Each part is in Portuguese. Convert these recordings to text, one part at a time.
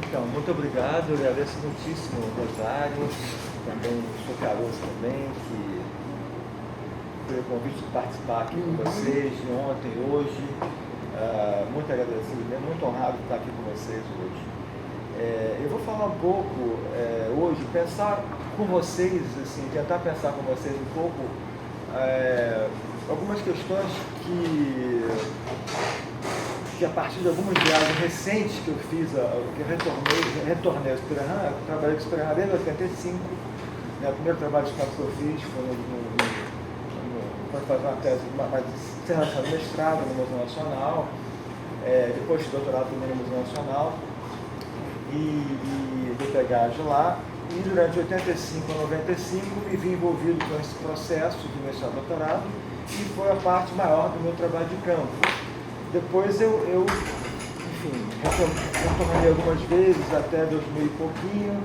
Então, muito obrigado, eu agradeço muitíssimo o Rosário, também o Sr. Caroço também, que pelo convite de participar aqui com vocês, de ontem e hoje. Muito agradecido, muito honrado de estar aqui com vocês hoje. Eu vou falar um pouco hoje, pensar com vocês, assim, tentar pensar com vocês um pouco algumas questões que a partir de algumas viagens recentes que eu fiz, que eu retornei ao Spirahan, eu trabalhei com o Spirahan desde 85, né, o primeiro trabalho de campo que eu fiz foi quando fazer uma tese de mestrado no Museu Nacional, depois de doutorado também no Museu Nacional, e de pegar de lá, e durante 85 a 95 me vi envolvido com esse processo de mestrado e doutorado, e foi a parte maior do meu trabalho de campo. Depois eu retornei algumas vezes até 2000 e pouquinho,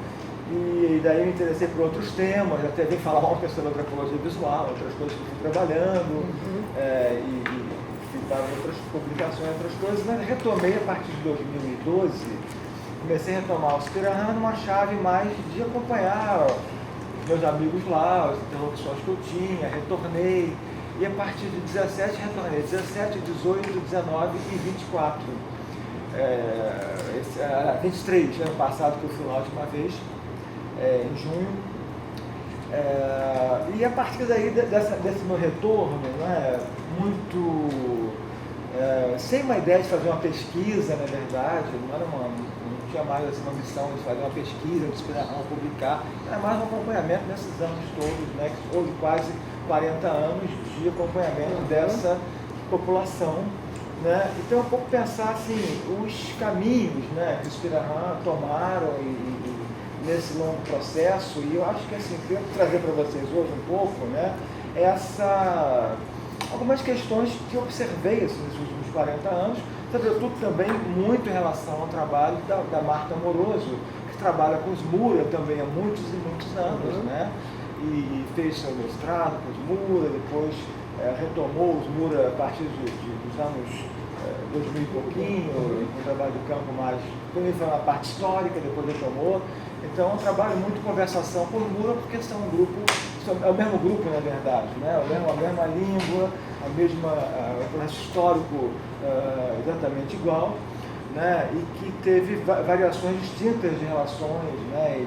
e daí me interessei por outros temas, até vim falar ontem sobre antropologia visual, outras coisas que eu fui trabalhando, e fiz outras publicações, outras coisas, mas retomei a partir de 2012, comecei a retomar o Spirahan numa chave mais de acompanhar meus amigos lá, as interlocuções que eu tinha, retornei. E a partir de 17 retornei, 17, 18, 19 e 24. 23, ano passado que eu fui lá a última vez, em junho. E a partir daí, desse meu retorno, né, sem uma ideia de fazer uma pesquisa, na verdade, não tinha mais assim, uma missão de fazer uma pesquisa, de esperar publicar, era mais um acompanhamento nesses anos todos, né, que houve quase 40 anos de acompanhamento dessa população, né? Então, um pouco pensar assim, os caminhos, né, que os Spirahan tomaram nesse longo processo, e eu acho que assim, eu quero trazer para vocês hoje um pouco, né, algumas questões que eu observei assim, nesses últimos 40 anos, sobretudo também muito em relação ao trabalho da Marta Moroso, que trabalha com os Mura também há muitos e muitos anos, né? E fez seu mestrado com os Mura, depois retomou os Mura a partir dos anos 2000 e pouquinho, um trabalho de campo mais, primeiro foi na parte histórica, depois retomou. Então é um trabalho muito de conversação com os Mura, porque são um grupo, é o mesmo grupo na verdade, né? A mesma língua, o processo histórico exatamente igual, né? E que teve variações distintas de relações, né?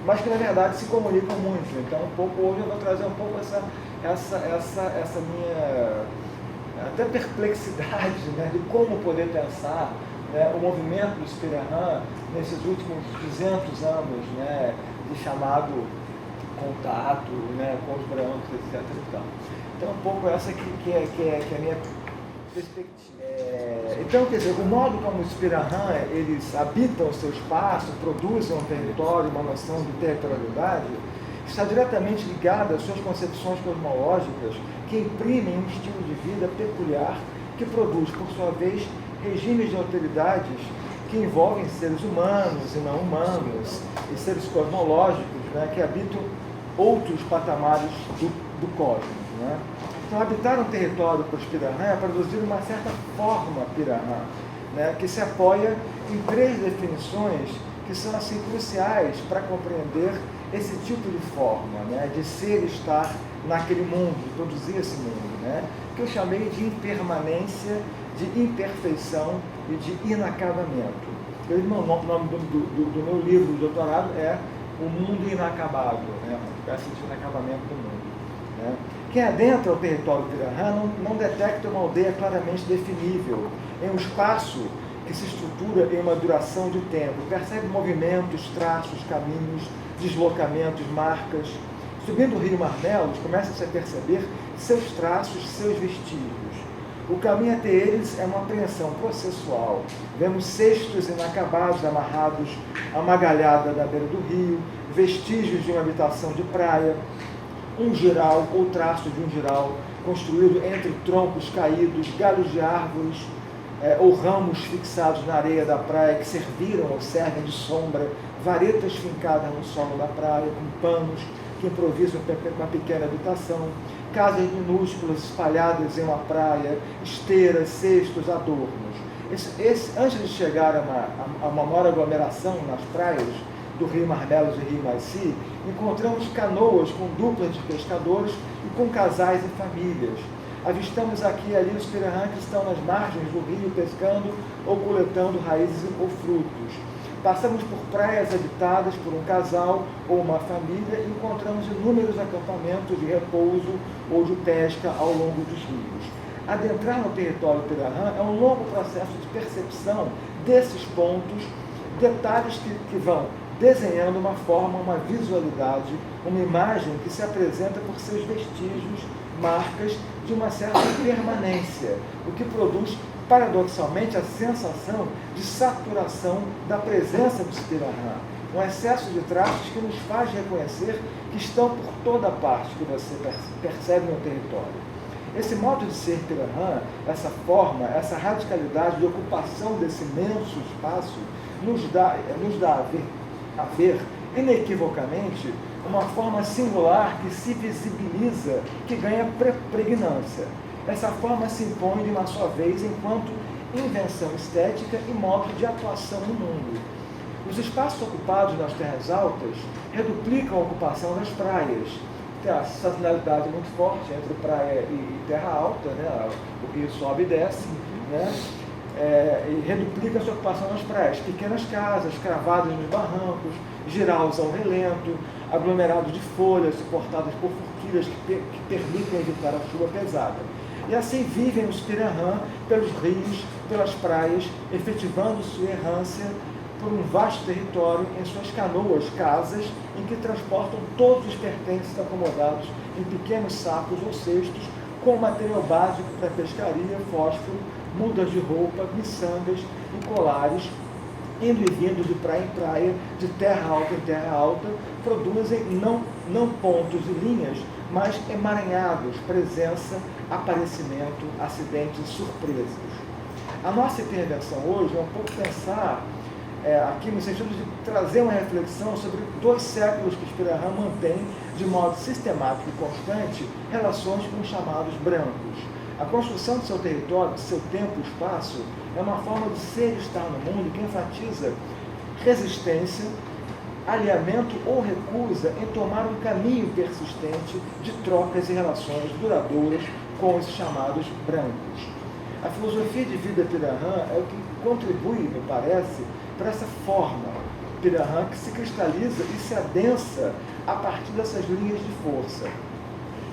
Mas que na verdade se comunicam muito. Então um pouco hoje eu vou trazer um pouco essa minha até perplexidade, né, de como poder pensar, né, o movimento do Spirahan nesses últimos 200 anos, né, de chamado contato, né, com os brancos, etc. Então um pouco essa que é a minha perspectiva. Então, quer dizer, o modo como os Spirahan, eles habitam o seu espaço, produzem um território, uma noção de territorialidade, está diretamente ligado às suas concepções cosmológicas que imprimem um estilo de vida peculiar que produz, por sua vez, regimes de autoridades que envolvem seres humanos e não humanos, e seres cosmológicos, né, que habitam outros patamares do cosmos. Né? Então, habitar um território para os Spirahan é produzir uma certa forma Pirahan, né, que se apoia em três definições que são assim cruciais para compreender esse tipo de forma, né, de ser e estar naquele mundo, de produzir esse mundo, né, que eu chamei de impermanência, de imperfeição e de inacabamento. O nome do meu livro de doutorado é O Mundo Inacabável, né, esse inacabamento do mundo. Né. Quem adentra o território Pirahan não detecta uma aldeia claramente definível, em um espaço que se estrutura em uma duração de tempo, percebe movimentos, traços, caminhos, deslocamentos, marcas. Subindo o rio Marmelos, começa-se a perceber seus traços, seus vestígios. O caminho até eles é uma apreensão processual. Vemos cestos inacabados amarrados a uma galhada da beira do rio, vestígios de uma habitação de praia, um jiral ou traço de um jiral construído entre troncos caídos, galhos de árvores ou ramos fixados na areia da praia que serviram ou servem de sombra, varetas fincadas no solo da praia com panos que improvisam uma pequena habitação, casas minúsculas espalhadas em uma praia, esteiras, cestos, adornos. Antes de chegar a uma maior aglomeração nas praias do Rio Marmelos e Rio Maici, encontramos canoas com duplas de pescadores e com casais e famílias. Avistamos aqui e ali os pirahã que estão nas margens do rio pescando ou coletando raízes ou frutos. Passamos por praias habitadas por um casal ou uma família e encontramos inúmeros acampamentos de repouso ou de pesca ao longo dos rios. Adentrar no território pirahã é um longo processo de percepção desses pontos, detalhes que vão desenhando uma forma, uma visualidade, uma imagem que se apresenta por seus vestígios, marcas de uma certa permanência, o que produz, paradoxalmente, a sensação de saturação da presença dos pirahã, um excesso de traços que nos faz reconhecer que estão por toda parte que você percebe no território. Esse modo de ser pirahã, essa forma, essa radicalidade de ocupação desse imenso espaço, nos dá a ver inequivocamente uma forma singular que se visibiliza, que ganha pregnância. Essa forma se impõe de uma só vez enquanto invenção estética e modo de atuação no mundo. Os espaços ocupados nas terras altas reduplicam a ocupação das praias. Tem a sazonalidade muito forte entre praia e terra alta, né? O rio sobe e desce, né? E reduplica a sua ocupação nas praias. Pequenas casas, cravadas nos barrancos, giraus ao relento, aglomerados de folhas suportadas por forquilhas que permitem evitar a chuva pesada. E assim vivem os pirahã pelos rios, pelas praias, efetivando sua errância por um vasto território em suas canoas, casas, em que transportam todos os pertences acomodados em pequenos sacos ou cestos, com material básico para pescaria, fósforo, mudas de roupa, miçangas e colares, indo e vindo de praia em praia, de terra alta em terra alta, produzem não pontos e linhas, mas emaranhados, presença, aparecimento, acidentes, surpresas. A nossa intervenção hoje é um pouco pensar aqui no sentido de trazer uma reflexão sobre 2 séculos que os pirahã mantêm de modo sistemático e constante relações com os chamados brancos. A construção do seu território, do seu tempo e espaço, é uma forma de ser e estar no mundo que enfatiza resistência, alinhamento ou recusa em tomar um caminho persistente de trocas e relações duradouras com os chamados brancos. A filosofia de vida pirahã é o que contribui, me parece, para essa forma pirahã que se cristaliza e se adensa a partir dessas linhas de força,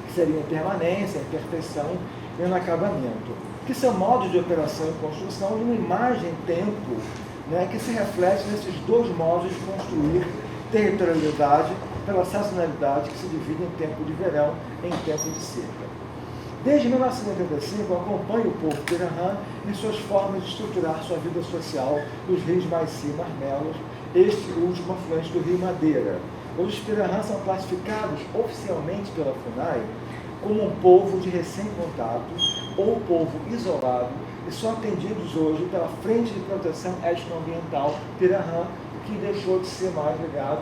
que seriam impermanência, imperfeição e inacabamento, que são modos de operação e construção de uma imagem-tempo, né, que se reflete nesses 2 modos de construir territorialidade pela sazonalidade que se divide em tempo de verão e em tempo de seca. Desde 1985, eu acompanho o povo pirahã em suas formas de estruturar sua vida social nos rios Maici e Marmelos, este último afluente do rio Madeira. Os pirahã são classificados oficialmente pela FUNAI como um povo de recém-contato ou povo isolado e são atendidos hoje pela Frente de Proteção Étnico-Ambiental pirahã, que deixou de ser mais ligado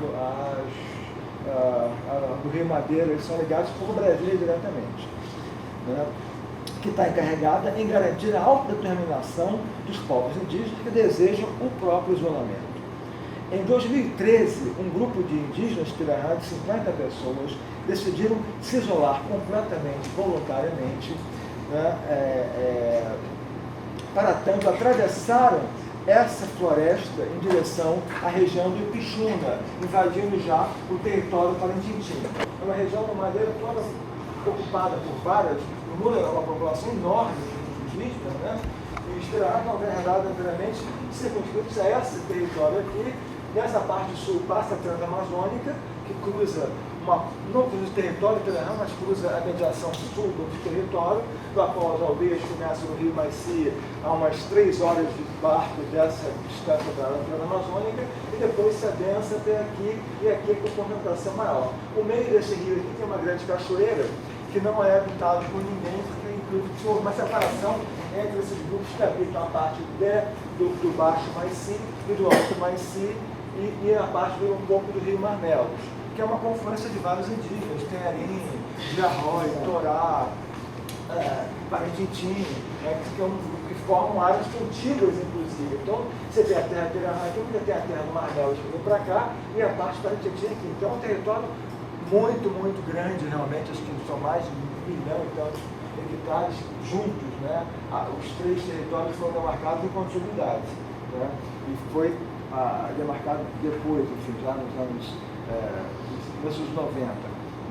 do rio Madeira, eles são ligados por Brasília diretamente, né? Que está encarregada em garantir a autodeterminação dos povos indígenas que desejam o próprio isolamento. Em 2013, um grupo de indígenas pirahã de 50 pessoas decidiram se isolar completamente, voluntariamente, né, para tanto atravessaram essa floresta em direção à região do Ipixuna, invadindo já o território Parantintim. É uma região de madeira toda ocupada por várias, uma população enorme de indígenas, né? E os pirahã estão verdadeiramente circunscritos a esse território aqui. Nessa parte sul passa a Transamazônica, que cruza, não cruza o território pirahã, mas cruza a mediação sul do território, da qual as aldeias começam no rio Maici a umas 3 horas de barco dessa distância da Transamazônica, e depois se adensa até aqui, e aqui é com concentração maior. O meio desse rio aqui tem uma grande cachoeira, que não é habitado por ninguém, porque inclusive houve uma separação entre esses grupos que habitam a parte do Baixo Maici e do Alto Maici, e a parte um pouco do rio Marmelos, que é uma confluência de vários indígenas, Tearim, Jarrói, Torá, Parantintim, que é um grupo que formam áreas contíguas, inclusive. Então, você tem a terra Pirahã aqui, você tem a terra do Mar Bélgico que vem para cá, e a parte para Tietê aqui. Então, é um território muito, muito grande, realmente, acho que são mais de 1 milhão e tantos hectares juntos, né? Os 3 territórios foram demarcados em continuidade, né? E foi demarcado depois, enfim, já nos anos começo dos 90,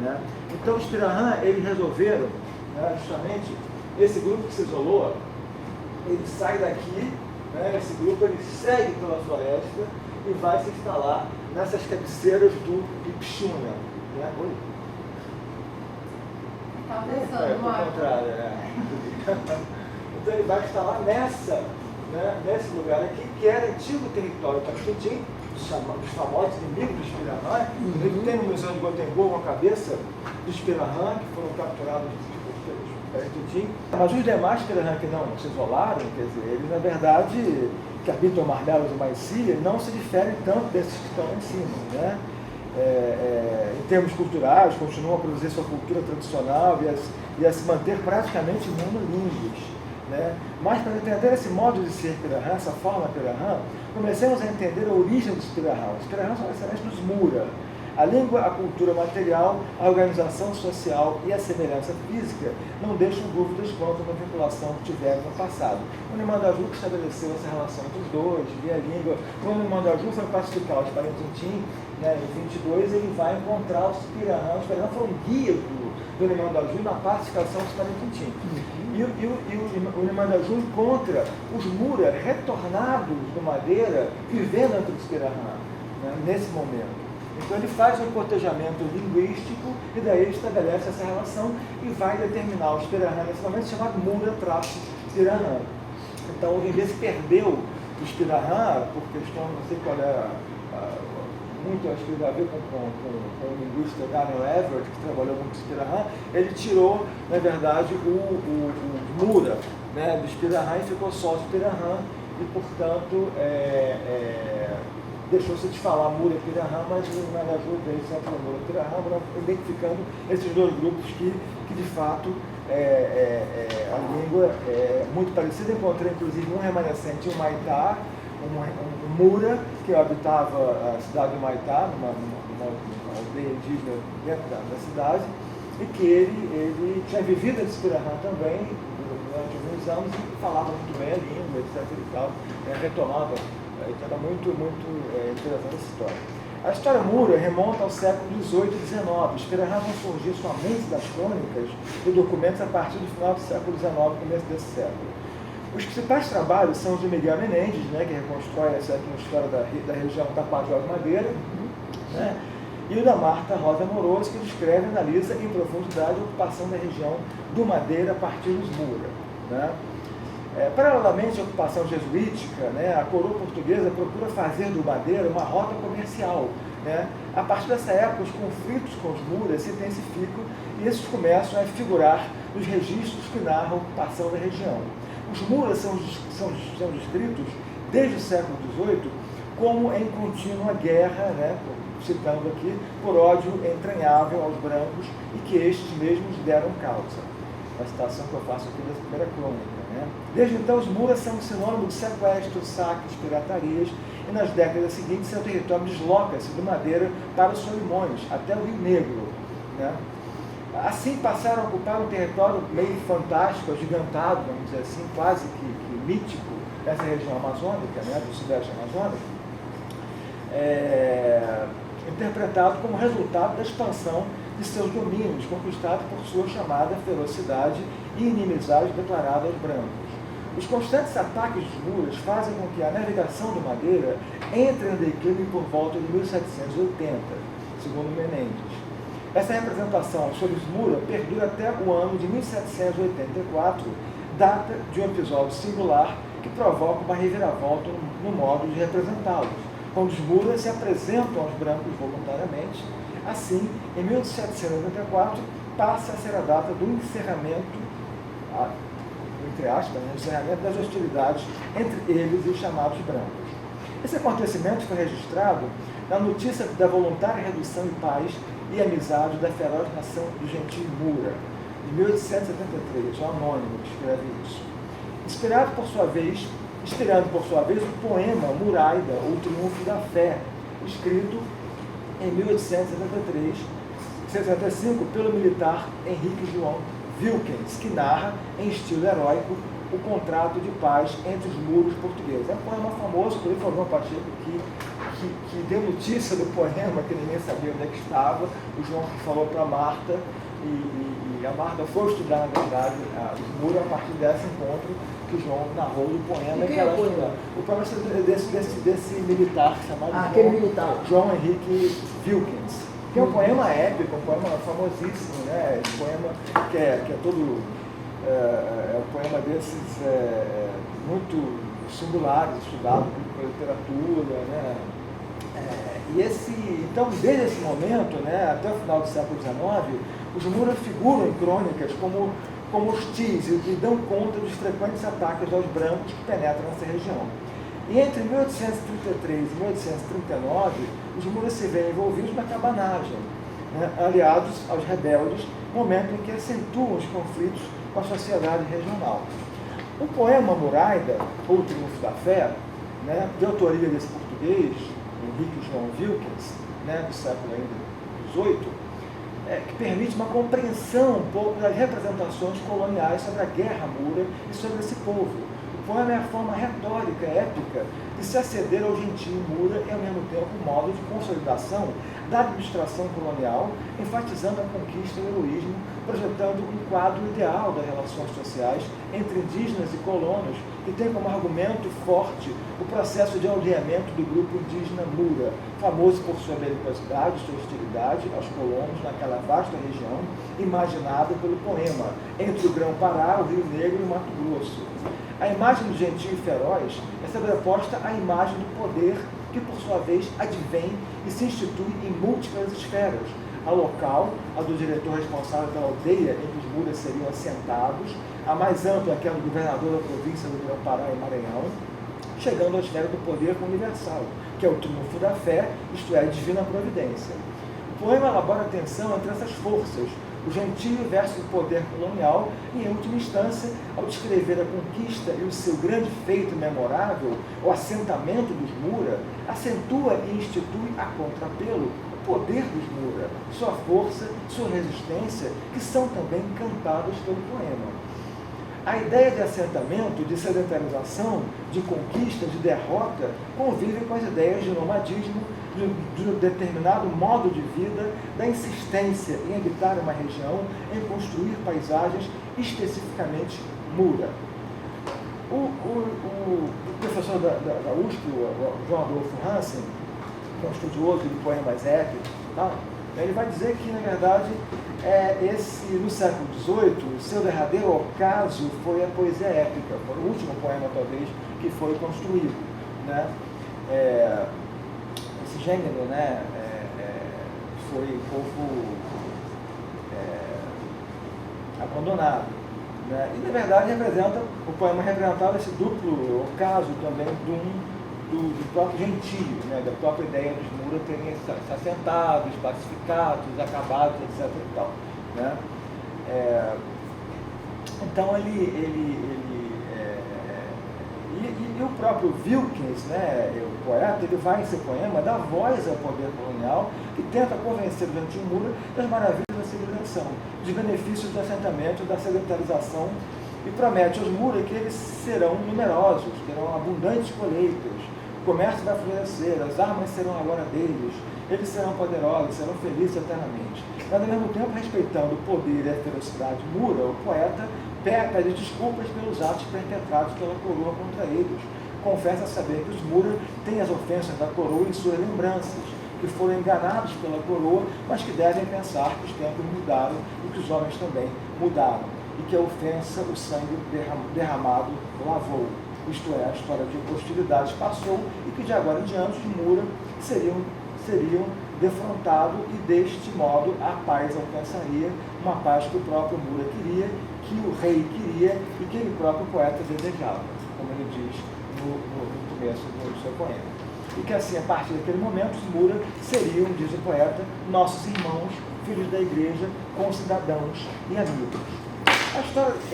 né? Então, os Pirahã, eles resolveram, né, justamente, esse grupo que se isolou, ele sai daqui, né, esse grupo ele segue pela floresta e vai se instalar nessas cabeceiras do Ipixuna. Né? Oi? Estava pensando, ao contrário, Então ele vai instalar nesse lugar aqui, que era antigo território Taquitintim, dos famosos inimigos dos Pirahã. Ele tem no Museu de Gotemburgo a cabeça dos Pirahã, que foram capturados pelos Taquitintim. Mas os demais Pirahã que não se isolaram, quer dizer, eles na verdade, que habitam Mar Bélgico e Maicília, não se diferem tanto desses que estão lá em cima, né? Em termos culturais, continuam a produzir sua cultura tradicional e a se manter praticamente monolíngues, né? Mas para entender esse modo de ser Pirahã, essa forma Pirahã, comecemos a entender a origem dos Pirahã. Os Pirahã são descendentes dos Mura. A língua, a cultura material, a organização social e a semelhança física não deixam dúvidas quanto à vinculação que tiveram no passado. O Nimandaju que estabeleceu essa relação entre os dois, via a língua. Quando o Nimandaju foi pacificar os Parentintim, né, em 22, ele vai encontrar os Pirahã. Os Pirahã foram guias do Nimandaju na pacificação dos Parentintim. E o Nimandaju encontra os Mura retornados do Madeira, vivendo entre os Pirahã, né, nesse momento. Então ele faz um cotejamento linguístico e daí ele estabelece essa relação e vai determinar os Pirahã nesse momento chamado Mura-Pirahã. Então o Rimbe se perdeu dos Pirahã por questão, não sei qual é, muito acho que tem a ver com o linguista Daniel Everett, que trabalhou muito com os Pirahã. Ele tirou, na verdade, o Mura, né, dos Pirahã e ficou só os Pirahã e, portanto, deixou-se de falar Mura e Pirahã, mas o Nimandaju veio sempre no Mura e Pirahã, identificando esses dois grupos que de fato, a língua é muito parecida. Encontrei, inclusive, um remanescente em Humaitá, um Mura, que habitava a cidade de Humaitá, numa aldeia indígena dentro da cidade, e que ele tinha vivido esse Pirahã também durante alguns anos e falava muito bem a língua, etc. e tal, retomava. Então era muito interessante essa história. A história Mura remonta ao século XVIII e XIX. Os Pirahã vão surgir somente das crônicas e documentos a partir do final do século XIX, começo desse século. Os principais trabalhos são os de Miguel Menendez, né, que reconstrói essa história da região Tapajós Madeira, né, e o da Marta Rosa Amoroso, que descreve e analisa em profundidade a ocupação da região do Madeira a partir dos Mura, né. Paralelamente à ocupação jesuítica, né, a coroa portuguesa procura fazer do Madeira uma rota comercial, né. A partir dessa época, os conflitos com os Muras se intensificam e esses começam a figurar nos registros que narram a ocupação da região. Os Muras são descritos desde o século XVIII como em contínua guerra, né, citando aqui, por ódio entranhável aos brancos e que estes mesmos deram causa. A citação que eu faço aqui da primeira crônica. Desde então, os Muras são um sinônimo de sequestros, saques, piratarias, e nas décadas seguintes, seu território desloca-se do Madeira para os Solimões, até o Rio Negro, né? Assim, passaram a ocupar um território meio fantástico, agigantado, vamos dizer assim, quase que mítico, nessa região amazônica, né, do sudeste amazônico, interpretado como resultado da expansão de seus domínios, conquistados por sua chamada ferocidade e inimizade declarada aos brancos. Os constantes ataques dos Muras fazem com que a navegação do Madeira entre em declínio por volta de 1780, segundo Menendez. Essa representação sobre os Muras perdura até o ano de 1784, data de um episódio singular que provoca uma reviravolta no modo de representá-los, quando os Muras se apresentam aos brancos voluntariamente. Assim, em 1784, passa a ser a data do encerramento, entre aspas, o encerramento das hostilidades entre eles e os chamados brancos. Esse acontecimento foi registrado na notícia da voluntária redução em paz e amizade da feroz nação do gentil Mura, de 1873, o anônimo que escreve isso. inspirando por sua vez o poema Muraida, ou Triunfo da Fé, escrito em 1875 pelo militar Henrique João Wilkins, que narra, em estilo heróico, o contrato de paz entre os muros portugueses. É um poema famoso, por Floriano Pacheco, que deu notícia do poema, que ninguém sabia onde é que estava. O João falou para a Marta, e a Marta foi estudar, na verdade, os muros a partir desse encontro que o João narrou do poema. E quem é o poema? O poema é desse militar chamado João Henrique Wilkins, que é um poema épico, um poema famosíssimo, né? Um poema que é todo... é um poema desses muito singulares, estudado por literatura, né? Então, desde esse momento, né, até o final do século XIX, os Mura figuram em crônicas como hostis e dão conta dos frequentes ataques aos brancos que penetram nessa região. E entre 1833 e 1839, os Mura se veem envolvidos na cabanagem, né, aliados aos rebeldes, momento em que acentuam os conflitos com a sociedade regional. O poema Muraida, ou Triunfo da Fé, né, de autoria desse português, Henrique João Wilkins, né, do século XVIII, que permite uma compreensão um pouco das representações coloniais sobre a guerra Mura e sobre esse povo. O poema é a forma retórica, épica, de se aceder ao gentio Mura e, ao mesmo tempo, um modo de consolidação da administração colonial, enfatizando a conquista e o heroísmo, projetando um quadro ideal das relações sociais entre indígenas e colonos, que tem como argumento forte o processo de aldeamento do grupo indígena Mura, famoso por sua belicosidade, sua hostilidade aos colonos naquela vasta região, imaginada pelo poema, entre o Grão-Pará, o Rio Negro e o Mato Grosso. A imagem do gentio e feroz é sobreposta à imagem do poder, que por sua vez advém e se institui em múltiplas esferas. A local, a do diretor responsável pela aldeia em que os Muras seriam assentados, a mais ampla, aquela do governador da província do Grão-Pará e Maranhão, chegando à esfera do poder universal, que é o triunfo da fé, isto é, a divina providência. O poema elabora a tensão entre essas forças, o gentio versus o poder colonial, e, em última instância, ao descrever a conquista e o seu grande feito memorável, o assentamento dos Mura, acentua e institui a contrapelo o poder dos Mura, sua força, sua resistência, que são também cantadas pelo poema. A ideia de assentamento, de sedentarização, de conquista, de derrota, convive com as ideias de nomadismo, de um determinado modo de vida, da insistência em habitar uma região, em construir paisagens especificamente Mura. O professor da USP, o João Adolfo Hansen, que é um estudioso de poemas épicos, ele vai dizer que, na verdade, no século XVIII, seu derradeiro ocaso foi a poesia épica, foi o último poema, talvez, que foi construído, né? Esse gênero, né, foi um pouco abandonado, né? E, na verdade, o poema representava esse duplo ocaso também do próprio gentio, né, da própria ideia dos Mura terem se assentados, pacificados, acabados, etc. E tal, né? Então, e o próprio Wilkins, né, o poeta, ele vai em seu poema dar voz ao poder colonial que tenta convencer o gentio Mura das maravilhas da civilização, dos benefícios do assentamento, da sedentarização, e promete aos Mura que eles serão numerosos, terão abundantes colheitas, o comércio vai florescer, as armas serão agora deles, eles serão poderosos, serão felizes eternamente. Mas, ao mesmo tempo, respeitando o poder e a ferocidade Mura, o poeta pede desculpas pelos atos perpetrados pela coroa contra eles. Confessa saber que os Mura têm as ofensas da coroa em suas lembranças, que foram enganados pela coroa, mas que devem pensar que os tempos mudaram e que os homens também mudaram, e que a ofensa, o sangue derramado, lavou. Isto é, a história de hostilidades passou e que de agora em diante os Mura seriam defrontados e deste modo a paz alcançaria, uma paz que o próprio Mura queria, que o rei queria e que ele próprio poeta desejava, como ele diz no começo do seu poema. E que assim, a partir daquele momento, os Mura seriam, diz o poeta, nossos irmãos, filhos da igreja, concidadãos e amigos. A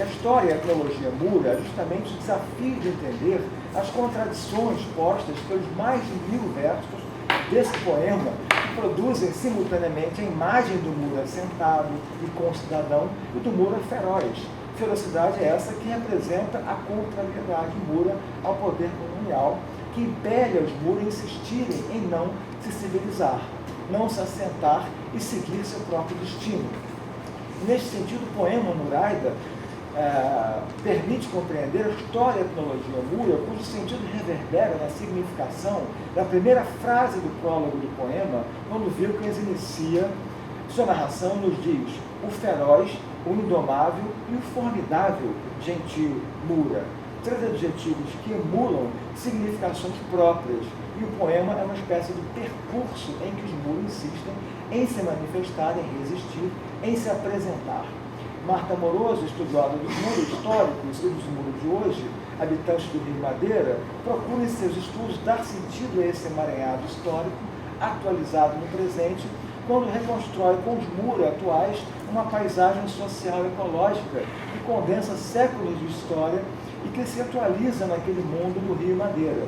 história e a etnologia Mura é justamente o desafio de entender as contradições postas pelos mais de 1000 versos desse poema, que produzem simultaneamente a imagem do Mura sentado e concidadão e do Mura feroz. Ferocidade é essa que representa a contrariedade Mura ao poder colonial, que impele aos Mura insistirem em não se civilizar, não se assentar e seguir seu próprio destino. Neste sentido, o poema Muraida permite compreender a história e a etnologia Mura, cujo sentido reverbera na significação da primeira frase do prólogo do poema, quando Wilkins inicia sua narração, nos diz: o feroz, o indomável e o formidável gentil Mura. 3 adjetivos que emulam significações próprias, e o poema é uma espécie de percurso em que os Mura insistem em se manifestar, em resistir, em se apresentar. Marta Moroso, estudiosa dos muros históricos e dos muros de hoje, habitantes do Rio Madeira, procura em seus estudos dar sentido a esse emaranhado histórico, atualizado no presente, quando reconstrói com os muros atuais uma paisagem social e ecológica que condensa séculos de história e que se atualiza naquele mundo do Rio Madeira.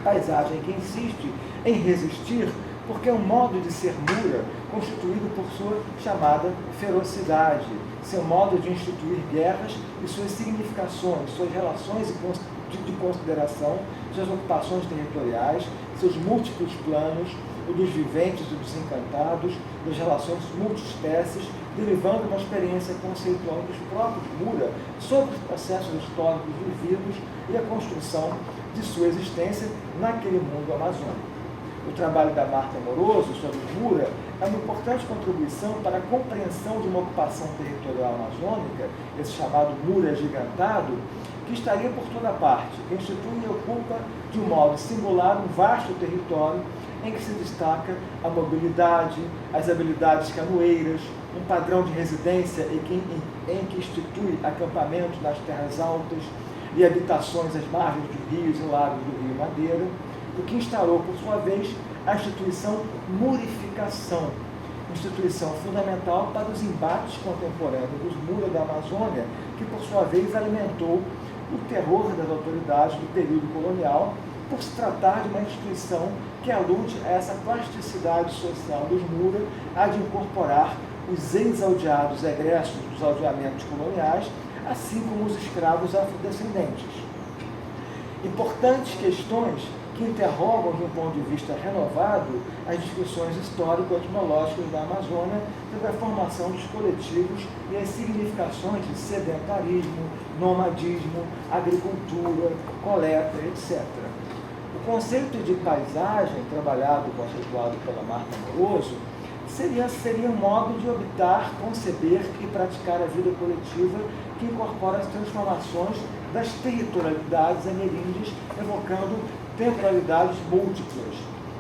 Paisagem que insiste em resistir porque é um modo de ser Mura constituído por sua chamada ferocidade, seu modo de instituir guerras e suas significações, suas relações de consideração, suas ocupações territoriais, seus múltiplos planos, o dos viventes e dos encantados, das relações multiespécies, derivando uma experiência conceitual dos próprios Mura sobre os processos históricos vividos e a construção de sua existência naquele mundo amazônico. O trabalho da Marta Moroso sobre os Mura é uma importante contribuição para a compreensão de uma ocupação territorial amazônica, esse chamado Mura gigantado, que estaria por toda parte, que institui e ocupa de um modo singular um vasto território em que se destaca a mobilidade, as habilidades canoeiras, um padrão de residência em que institui acampamentos nas terras altas e habitações às margens dos rios e lagos do Rio Madeira, o que instaurou, por sua vez, a instituição murificação, instituição fundamental para os embates contemporâneos dos Mura da Amazônia, que, por sua vez, alimentou o terror das autoridades do período colonial, por se tratar de uma instituição que alude a essa plasticidade social dos Mura, a de incorporar os ex-aldeados egressos dos aldeamentos coloniais, assim como os escravos afrodescendentes. Importantes questões que interrogam, de um ponto de vista renovado, as discussões histórico-etnológicas da Amazônia sobre a formação dos coletivos e as significações de sedentarismo, nomadismo, agricultura, coleta, etc. O conceito de paisagem, trabalhado e conceituado pela Marta Moroso, seria um modo de habitar, conceber e praticar a vida coletiva que incorpora as transformações das territorialidades ameríndias, evocando temporalidades múltiplas.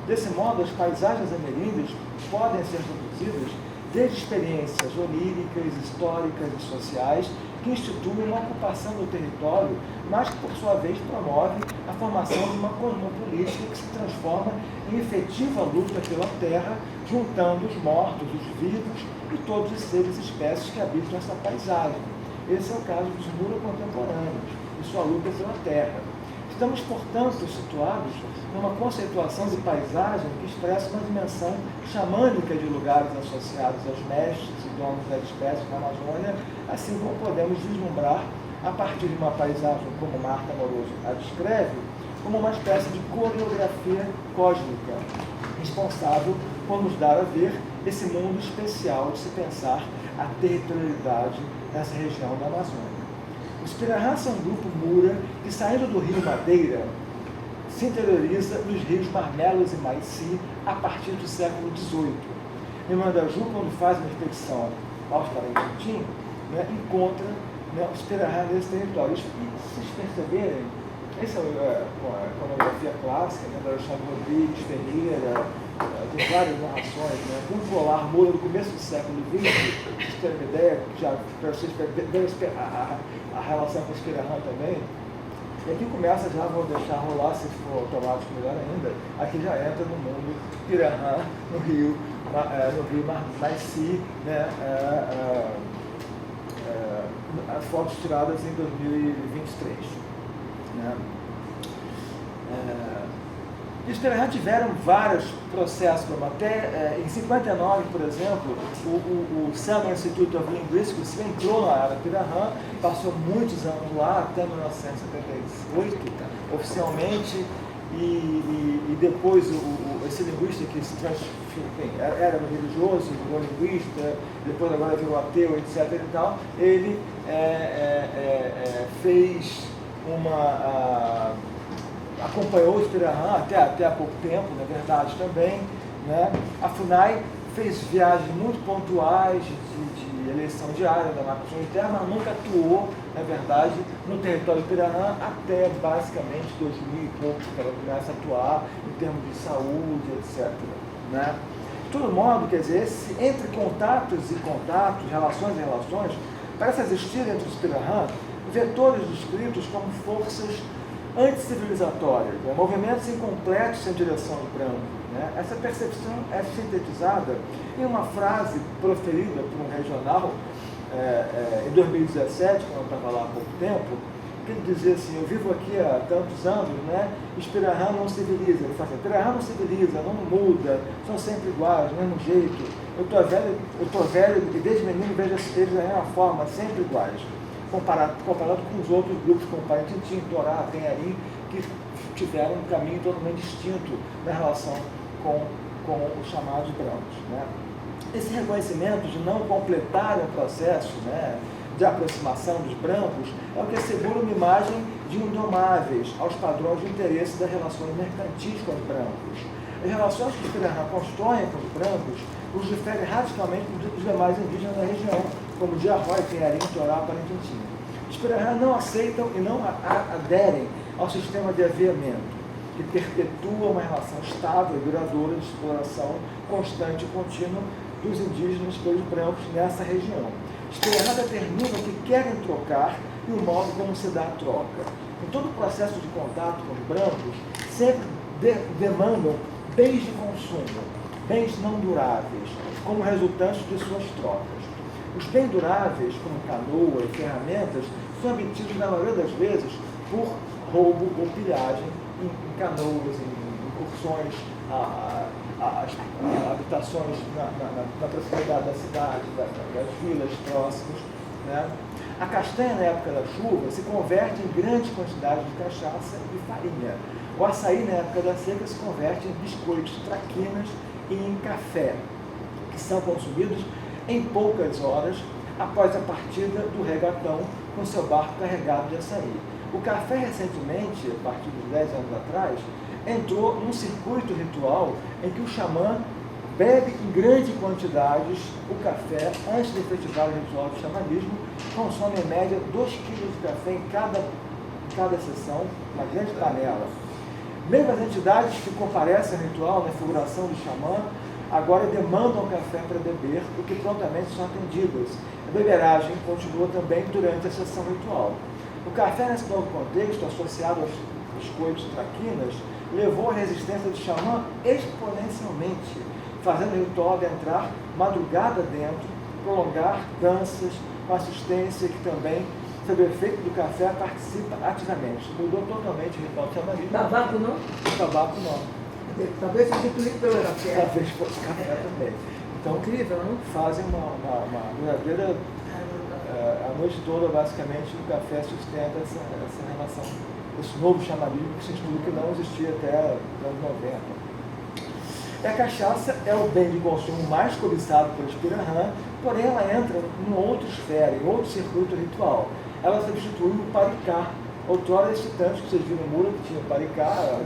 Desse modo, as paisagens ameríndias podem ser produzidas desde experiências oníricas, históricas e sociais que instituem uma ocupação do território, mas que, por sua vez, promove a formação de uma cosmopolítica que se transforma em efetiva luta pela terra, juntando os mortos, os vivos e todos os seres e espécies que habitam essa paisagem. Esse é o caso dos Mura contemporâneos e sua luta pela terra. Estamos, portanto, situados numa conceituação de paisagem que expressa uma dimensão xamânica de lugares associados aos mestres e donos das espécies na Amazônia, assim como podemos vislumbrar, a partir de uma paisagem como Marta Moroso a descreve, como uma espécie de coreografia cósmica, responsável por nos dar a ver esse mundo especial de se pensar a territorialidade nessa região da Amazônia. Os Pirahãs são um grupo Mura que, saindo do rio Madeira, se interioriza nos rios Marmelos e Maici a partir do século XVIII. Em Mandaju, quando faz uma expedição aos Parintins, encontra os Pirahãs nesse território. E se vocês perceberem, essa é a iconografia clássica, da Alexandre Rodrigues, Ferreira, tem várias narrações, um colar Mura do começo do século XX, para vocês terem uma ideia, para vocês verem a relação com os Pirahã também. E aqui começa, já vou deixar rolar, se for automático melhor ainda, aqui já entra no mundo Pirahã, no rio Maici, fotos tiradas em 2023. Né? Os Pirahã tiveram vários processos, como até em 59, por exemplo, o Summer Institute of Linguistics se entrou na área Pirahã, passou muitos anos lá, até 1978, oficialmente, e depois esse linguista que se era religioso, virou linguista, depois agora virou ateu, etc. e tal, ele fez acompanhou os Pirahã até há pouco tempo, na verdade, também. Né? A FUNAI fez viagens muito pontuais de eleição diária da marcação interna, mas nunca atuou, na verdade, no território Pirahã até basicamente 2000 e pouco, que ela começa a atuar em termos de saúde, etc. Né? De todo modo, quer dizer, entre contatos e contatos, relações e relações, parece existir entre os Pirahã vetores descritos como forças anticivilizatórias, né? Movimentos incompletos sem direção do branco. Né? Essa percepção é sintetizada em uma frase proferida por um regional em 2017, quando eu estava lá há pouco tempo, que ele dizia assim: eu vivo aqui há tantos anos, né? Os Pirahã não civilizam. Ele fala assim: Pirahã não civiliza, não muda, são sempre iguais, do mesmo jeito. Eu estou velho e desde menino vejo eles da mesma forma, sempre iguais. Comparado com os outros grupos, como Parantintim, Torá, Tenharim, que tiveram um caminho totalmente distinto na relação com os chamados brancos. Né? Esse reconhecimento de não completar o processo, né, de aproximação dos brancos é o que assegura uma imagem de indomáveis aos padrões de interesse das relações mercantis com os brancos. As relações que os Pirahã constroem com os brancos os diferem radicalmente dos demais indígenas da região, como Diarroi, Tenharim, Torá, Parantintim. Os Pirahã não aceitam e não aderem ao sistema de aviamento, que perpetua uma relação estável e duradoura de exploração constante e contínua dos indígenas pelos brancos nessa região. Os Pirahã determinam o que querem trocar e o modo como se dá a troca. Em todo o processo de contato com os brancos, sempre demandam bens de consumo, bens não duráveis, como resultante de suas trocas. Os bens duráveis, como canoa e ferramentas, são obtidos, na maioria das vezes, por roubo ou pilhagem em canoas, em incursões a habitações na proximidade da cidade, das vilas próximas. Né? A castanha, na época da chuva, se converte em grandes quantidades de cachaça e farinha. O açaí, na época da seca, se converte em biscoitos, traquinas e em café, que são consumidos em poucas horas após a partida do regatão com seu barco carregado de açaí. O café, recentemente, a partir de 10 anos atrás, entrou num circuito ritual em que o xamã bebe em grandes quantidades o café antes de efetivar o ritual do xamanismo, consome em média 2 kg de café em cada sessão, uma grande panela. Mesmo as entidades que comparecem ao ritual na figuração do xamã agora demandam café para beber, o que prontamente são atendidas. A beberagem continua também durante a sessão ritual. O café, nesse novo contexto, associado aos biscoitos traquinas, levou a resistência do xamã exponencialmente, fazendo o ritual de entrar madrugada dentro, prolongar danças, com assistência que também, sob o efeito do café, participa ativamente. Mudou totalmente o ritual do xamanismo. Tabaco não? Tabaco não. Talvez substituído pelo café. Talvez fosse café também. Então, incrível, não? fazem uma verdadeira... a noite toda, basicamente, o café sustenta essa relação, esse novo xamanismo que se estuda que não existia até os anos 90. E a cachaça é o bem de consumo mais cobiçado pelos Pirahã, porém ela entra em outra esfera, em outro circuito ritual. Ela substitui o paricá. Outrora, esse tanto que vocês viram no muro, que tinha o paricá,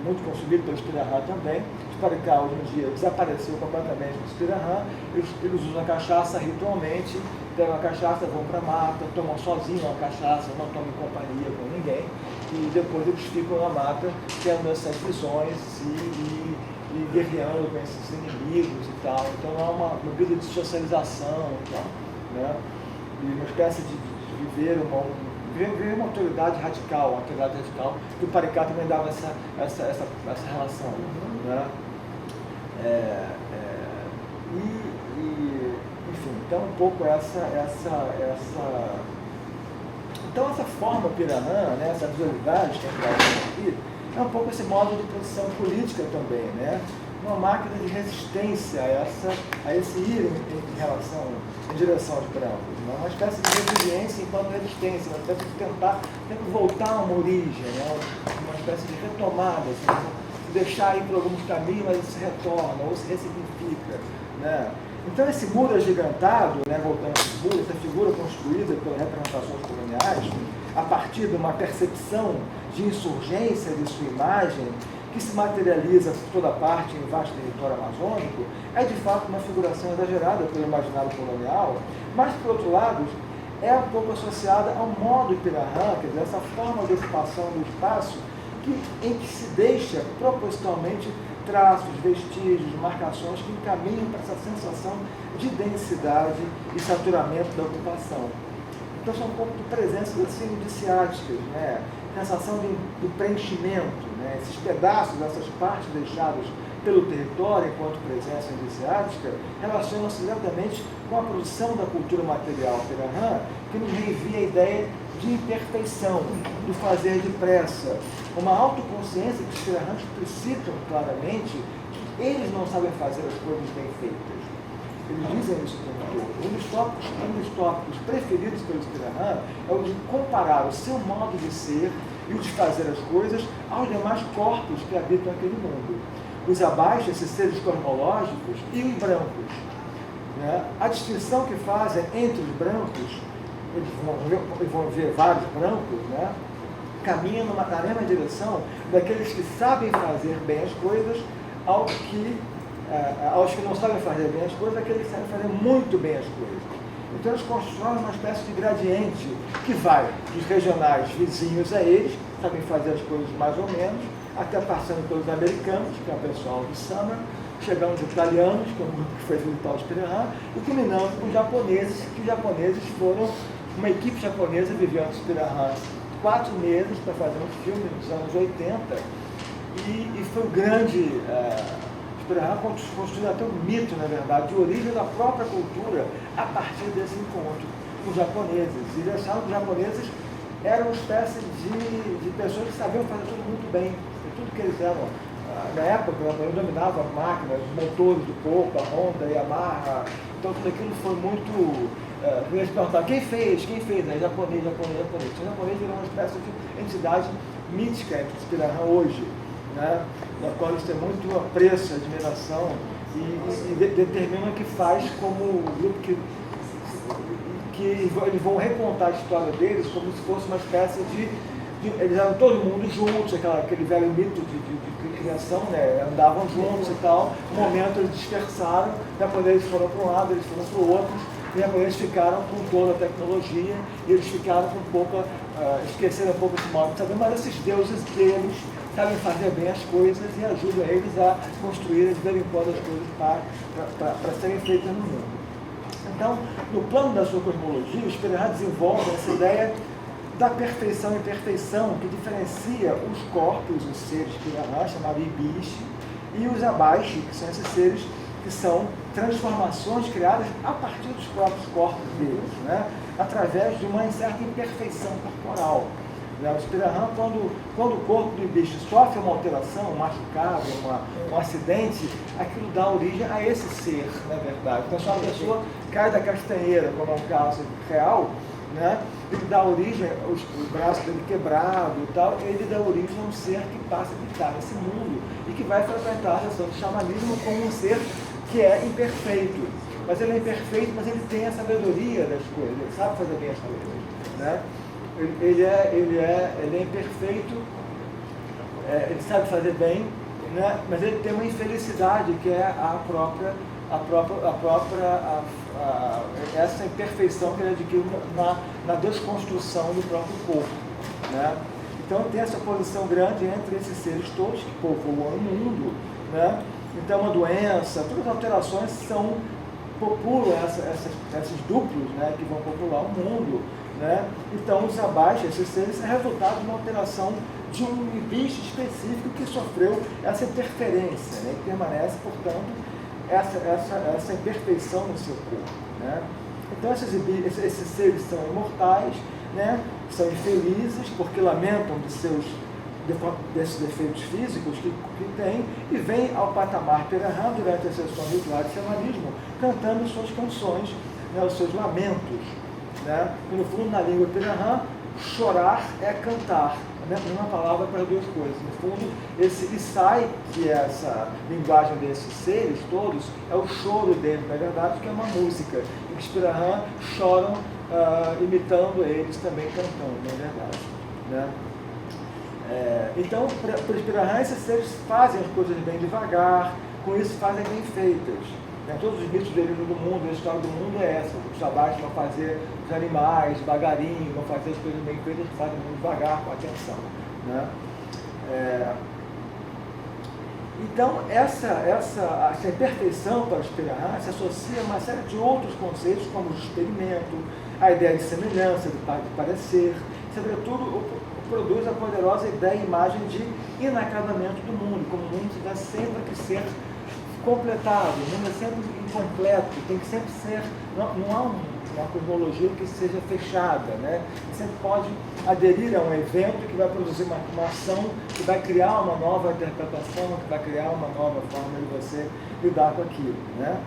muito consumido pelos Pirahã também. O paricá, hoje em dia, desapareceu completamente dos Pirahã. Eles usam a cachaça ritualmente, pegam a cachaça, vão para a mata, tomam sozinhos a cachaça, não tomam em companhia com ninguém, e depois eles ficam na mata, tendo essas visões e guerreando com esses inimigos e tal. Então é uma vida de socialização e tal, né? E uma espécie de viver uma autoridade radical, que o paricá também dava essa relação. Né? Enfim, Então, um pouco Então, essa forma Piranha, né, essa visualidade que é criada aqui, é um pouco esse modo de posição política também, né? Uma máquina de resistência a esse ir em direção aos brancos, né? Uma espécie de resiliência enquanto resistência, uma espécie de tentar voltar a uma origem, né? Uma espécie de retomada, assim, deixar ir por alguns caminhos, mas se retorna ou se ressignifica, né? Então esse muro agigantado, né, voltando a esse muro, essa figura construída pelas representações coloniais, a partir de uma percepção de insurgência de sua imagem, que se materializa por toda parte em vasto território amazônico, é de fato uma figuração exagerada pelo imaginário colonial, mas, por outro lado, é um pouco associada ao modo Piranha, quer dizer, essa forma de ocupação do espaço em que se deixa propositalmente traços, vestígios, marcações que encaminham para essa sensação de densidade e saturamento da ocupação. Então são um pouco de presenças assim indiciáticas, né? Sensação do preenchimento, né? Esses pedaços, essas partes deixadas pelo território enquanto presença indiciática, relacionam-se diretamente com a produção da cultura material Piranha, que nos reenvia a ideia de imperfeição, do fazer depressa, uma autoconsciência que os Piranhas explicitam claramente que eles não sabem fazer as coisas bem feitas. Eles dizem isso o tempo todo. Um dos tópicos preferidos pelos Piranhas é o de comparar o seu modo de ser e o de fazer as coisas aos demais corpos que habitam aquele mundo. Os abaixo, esses seres cosmológicos, e os brancos. Né? A distinção que fazem entre os brancos, eles vão ver vários brancos, né? Caminha na mesma direção daqueles que sabem fazer bem as coisas aos que não sabem fazer bem as coisas, aqueles que sabem fazer muito bem as coisas. Então eles constroem uma espécie de gradiente que vai dos regionais vizinhos a eles, sabem fazer as coisas mais ou menos, até passando pelos americanos, que é o pessoal do Summer, chegando os italianos, que é um grupo que foi visitar os Piranhas, e culminando com os japoneses, que os japoneses foram, uma equipe japonesa vivendo os Piranhas 4 meses para fazer um filme nos anos 80, e foi um grande... Os Piranhas construíram até um mito, na verdade, de origem da própria cultura a partir desse encontro com os japoneses. E eles achavam que os japoneses eram uma espécie de pessoas que sabiam fazer tudo muito bem. Tudo que eles eram. Na época, o japonês dominava as máquinas, os motores do Copa, Honda, Yamaha. Então tudo aquilo foi muito... eles perguntavam, quem fez? Aí japonês. O japonês virou uma espécie de entidade mítica entre os Piranhas hoje, né? Da qual eles têm muito apreço, admiração e determinam que faz como o grupo que eles vão recontar a história deles como se fosse uma espécie de eles eram todo mundo juntos, aquele velho mito de criação, né? Andavam juntos e tal. No momento eles dispersaram, depois eles foram para um lado, eles foram para o outro, e depois eles ficaram com toda a tecnologia, e eles ficaram com um pouco, esqueceram um pouco esse modo de saber, mas esses deuses deles sabem fazer bem as coisas e ajudam eles a construir, de vez em quando, as coisas para serem feitas no mundo. Então, no plano da sua cosmologia, os Piranhas desenvolvem essa ideia da perfeição e imperfeição que diferencia os corpos, os seres Piranhas, chamados Ibishi, e os Abaixi, que são esses seres que são transformações criadas a partir dos próprios corpos deles, né? Através de uma certa imperfeição corporal. Os Piranhas, quando o corpo do Ibishi sofre uma alteração, um machucado, um acidente, aquilo dá origem a esse ser, na verdade. Então, se uma pessoa cai da castanheira, como é um caso real, né, ele dá origem, o braço dele quebrado e tal, ele dá origem a um ser que passa a habitar nesse mundo e que vai frequentar a relação do xamanismo como um ser que é imperfeito. Mas ele é imperfeito, mas ele tem a sabedoria das coisas, ele sabe fazer bem as coisas, né? Ele é imperfeito, ele sabe fazer bem, né? Mas ele tem uma infelicidade que é essa imperfeição que ele adquire na desconstrução do próprio corpo, né? Então tem essa posição grande entre esses seres todos que povoam o mundo, né? Então uma doença, todas as alterações populam esses duplos, né, que vão popular o mundo, né? Então os abaixo, esses seres, são resultado de uma alteração de um bicho específico que sofreu essa interferência, né, que permanece, portanto, essa imperfeição no seu corpo, né? Então esses seres são imortais, né? São infelizes porque lamentam desses defeitos físicos que têm e vêm ao patamar Pirahã durante as sessões rituais de xamanismo, cantando suas canções, né? Os seus lamentos, né? E no fundo, na língua Pirahã, chorar é cantar, né? Uma palavra para duas coisas. No fundo, esse Isai, que é essa linguagem desses seres todos, é o choro deles, na verdade, que é uma música. E os Pirahã choram imitando eles também cantando, na verdade, né? Então, para os Pirahã, esses seres fazem as coisas bem devagar, com isso fazem bem feitas. Né? Todos os mitos deles do mundo, a história do mundo é essa. Os Shabás vão fazer os animais devagarinho, vão fazer as coisas bem feitas, fazem muito devagar, com atenção. Né? Então, essa imperfeição para os Pirahã se associa a uma série de outros conceitos, como o experimento, a ideia de semelhança, de parecer, sobretudo produz a poderosa ideia e imagem de inacabamento do mundo, como o mundo tiver sempre que ser completado, o mundo é sempre incompleto, tem que sempre ser, não há uma cosmologia que seja fechada, né? Você pode aderir a um evento que vai produzir uma ação, que vai criar uma nova interpretação, que vai criar uma nova forma de você lidar com aquilo, né?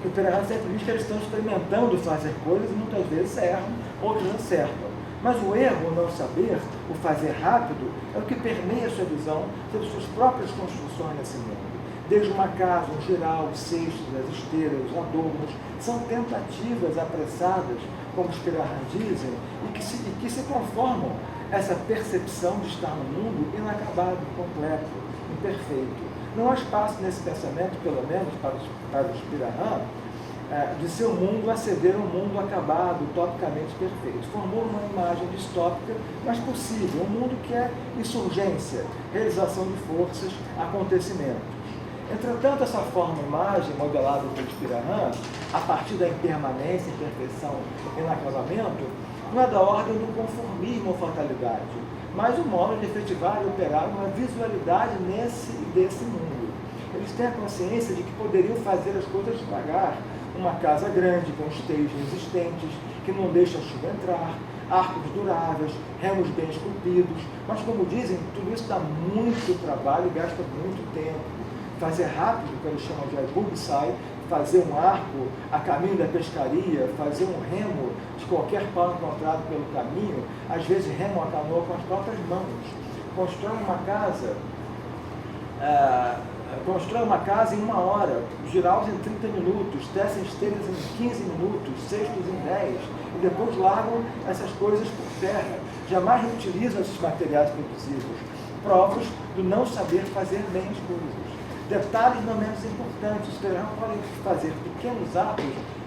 O Pirahã sempre diz que eles estão experimentando fazer coisas e muitas vezes erram, outras acertam. Mas o erro, o não saber, o fazer rápido, é o que permeia a sua visão sobre suas próprias construções nesse mundo. Desde uma casa, um giral, os cestos, as esteiras, os adornos, são tentativas apressadas, como os Pirahã dizem, e que se conformam a essa percepção de estar no mundo inacabado, completo, imperfeito. Não há espaço nesse pensamento, pelo menos para os Pirahã, de seu mundo aceder a um mundo acabado, utopicamente perfeito. Formou uma imagem distópica, mas possível, um mundo que é insurgência, realização de forças, acontecimentos. Entretanto, essa forma imagem modelada pelos Pirahã, a partir da impermanência, imperfeição e inacabamento, não é da ordem do conformismo ou fatalidade, mas o modo de efetivar e operar uma visualidade nesse e desse mundo. Eles têm a consciência de que poderiam fazer as coisas devagar, uma casa grande, com esteios resistentes, que não deixa a chuva entrar, arcos duráveis, remos bem esculpidos, mas como dizem, tudo isso dá muito trabalho e gasta muito tempo. Fazer rápido, que eles chamam de Aibubsai, fazer um arco a caminho da pescaria, fazer um remo de qualquer pau encontrado pelo caminho, às vezes remam a canoa com as próprias mãos. Constrói uma casa em 1 hora, giraus em 30 minutos, tecem esteiras em 15 minutos, cestos em 10, e depois largam essas coisas por terra. Jamais reutilizam esses materiais produzidos. Provas do não saber fazer bem as coisas. Detalhes não menos importantes, os Pirahã podem fazer pequenos atos,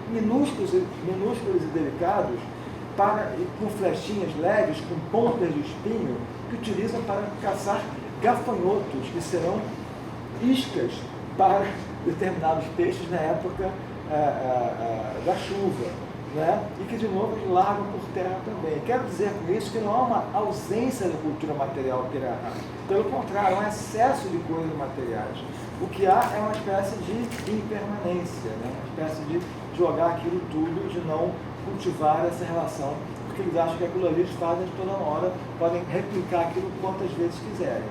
minúsculos e delicados, com flechinhas leves, com pontas de espinho, que utilizam para caçar gafanhotos, que serão iscas para determinados peixes na época da chuva, né? E que de novo eles largam por terra também. Quero dizer com isso que não há uma ausência da cultura material Pirahã. Pelo contrário, há um excesso de coisas materiais. O que há é uma espécie de impermanência, né? Uma espécie de jogar aquilo tudo, de não cultivar essa relação, porque eles acham que aquilo ali eles fazem de toda hora, podem replicar aquilo quantas vezes quiserem,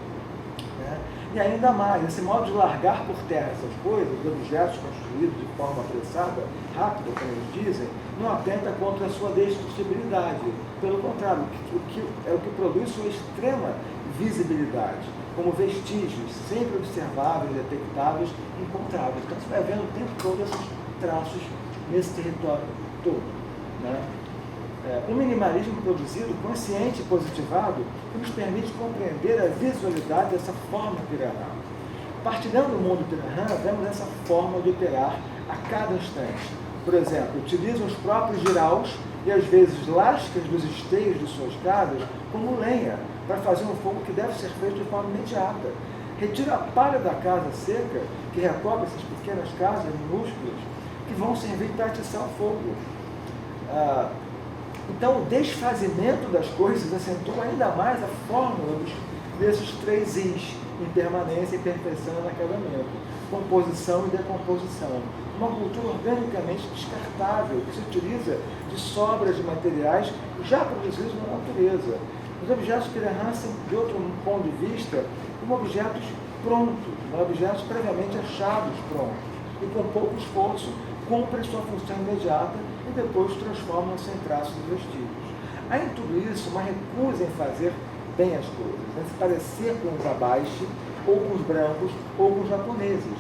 né? E ainda mais, esse modo de largar por terra essas coisas, objetos construídos de forma apressada, rápida, como eles dizem, não atenta contra a sua destrutibilidade. Pelo contrário, o que produz sua extrema visibilidade, como vestígios sempre observáveis, detectáveis, encontráveis. Então você vai vendo o tempo todo esses traços nesse território todo, né? Um minimalismo produzido, consciente e positivado, que nos permite compreender a visualidade dessa forma Pirahã. Partilhando do mundo Pirahã, vemos essa forma de operar a cada instante. Por exemplo, utilizam os próprios giraus e às vezes lascas dos esteios de suas casas como lenha, para fazer um fogo que deve ser feito de forma imediata. Retira a palha da casa seca, que recobre essas pequenas casas minúsculas, que vão servir para atiçar o fogo. Então, o desfazimento das coisas acentua ainda mais a fórmula desses 3 Is, impermanência, imperfeição e acabamento, composição e decomposição. Uma cultura organicamente descartável, que se utiliza de sobras de materiais já produzidos na natureza. Os objetos Pirahan são, de outro ponto de vista, como objetos prontos, objetos previamente achados prontos, e com pouco esforço cumprem sua função imediata e depois transformam-se em traços de vestígios. Há em tudo isso uma recusa em fazer bem as coisas, em se parecer com os abaixo, ou com os brancos, ou com os japoneses.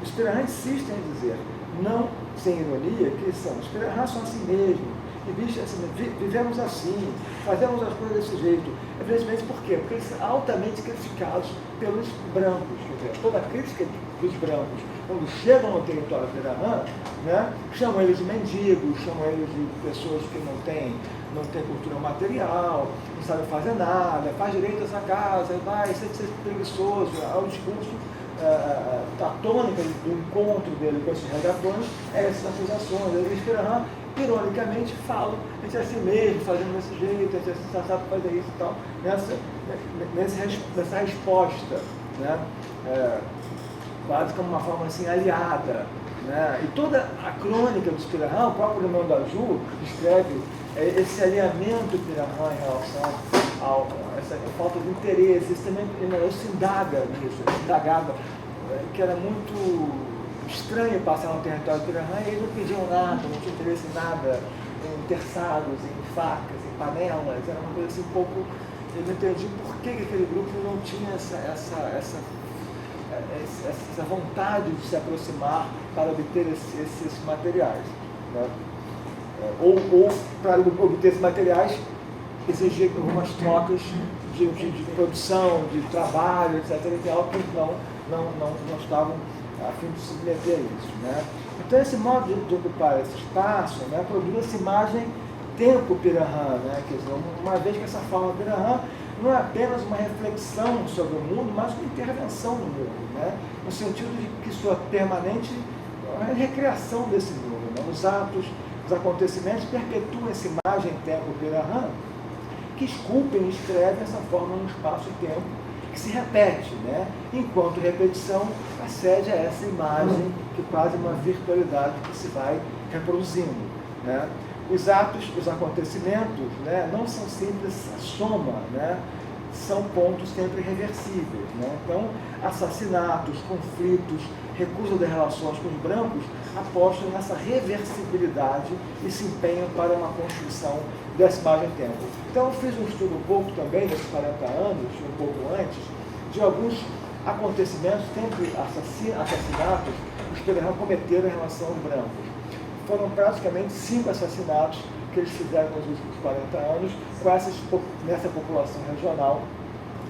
Os Pirahan insistem em dizer, não sem ironia, que os Pirahan são assim mesmo, e assim, vivemos assim, fazemos as coisas desse jeito. Evidentemente, por quê? Porque eles são altamente criticados pelos brancos. Quer dizer, toda a crítica dos brancos, quando chegam no território Pirahan, né, chamam eles de mendigos, chamam eles de pessoas que não têm cultura material, não sabem fazer nada, faz direito essa casa, vai ser preguiçoso. Ao discurso, a tônica do encontro dele com esses regatões é essas acusações. Eles Pirahan, ironicamente, falam, a gente é assim mesmo, fazendo desse jeito, a gente só sabe fazer isso e tal, nessa resposta, né? Quase como uma forma assim, aliada. Né? E toda a crônica dos Pirahan, o próprio Irmão da Ju descreve esse alinhamento Pirahan em relação a essa falta de interesse. Isso também se indaga nisso, se indagava, que era muito estranho passar no território Pirahan e eles não pediam nada, não tinham interesse em nada, em terçados, em facas, em panelas, era uma coisa assim um pouco. Eu não entendi por que aquele grupo não tinha essa vontade de se aproximar para obter esses materiais. Né? Ou para obter esses materiais, exigir algumas trocas de produção, de trabalho, etc. E algo que não estavam a fim de se submeter a isso. Né? Então, esse modo de ocupar esse espaço, né, produz essa imagem tempo Pirahan, né? Quer dizer, uma vez que essa forma Pirahan não é apenas uma reflexão sobre o mundo, mas uma intervenção no mundo, né? No sentido de que sua permanente recriação desse mundo. Né? Os atos, os acontecimentos perpetuam essa imagem tempo Pirahan, que esculpem e escrevem essa forma no espaço e tempo, que se repete, né? Enquanto repetição acede a essa imagem, que quase uma virtualidade que se vai reproduzindo. Né? Os atos, os acontecimentos, né, não são simples a soma, né? São pontos sempre reversíveis. Né? Então, assassinatos, conflitos, recusa de relações com os brancos apostam nessa reversibilidade e se empenham para uma construção dessa imagem tempo. Então, eu fiz um estudo um pouco também, desses 40 anos, um pouco antes, de alguns acontecimentos, sempre assassinatos, os Pirahan cometeram em relação aos brancos. Foram praticamente 5 assassinatos que eles fizeram nos últimos 40 anos nessa população regional.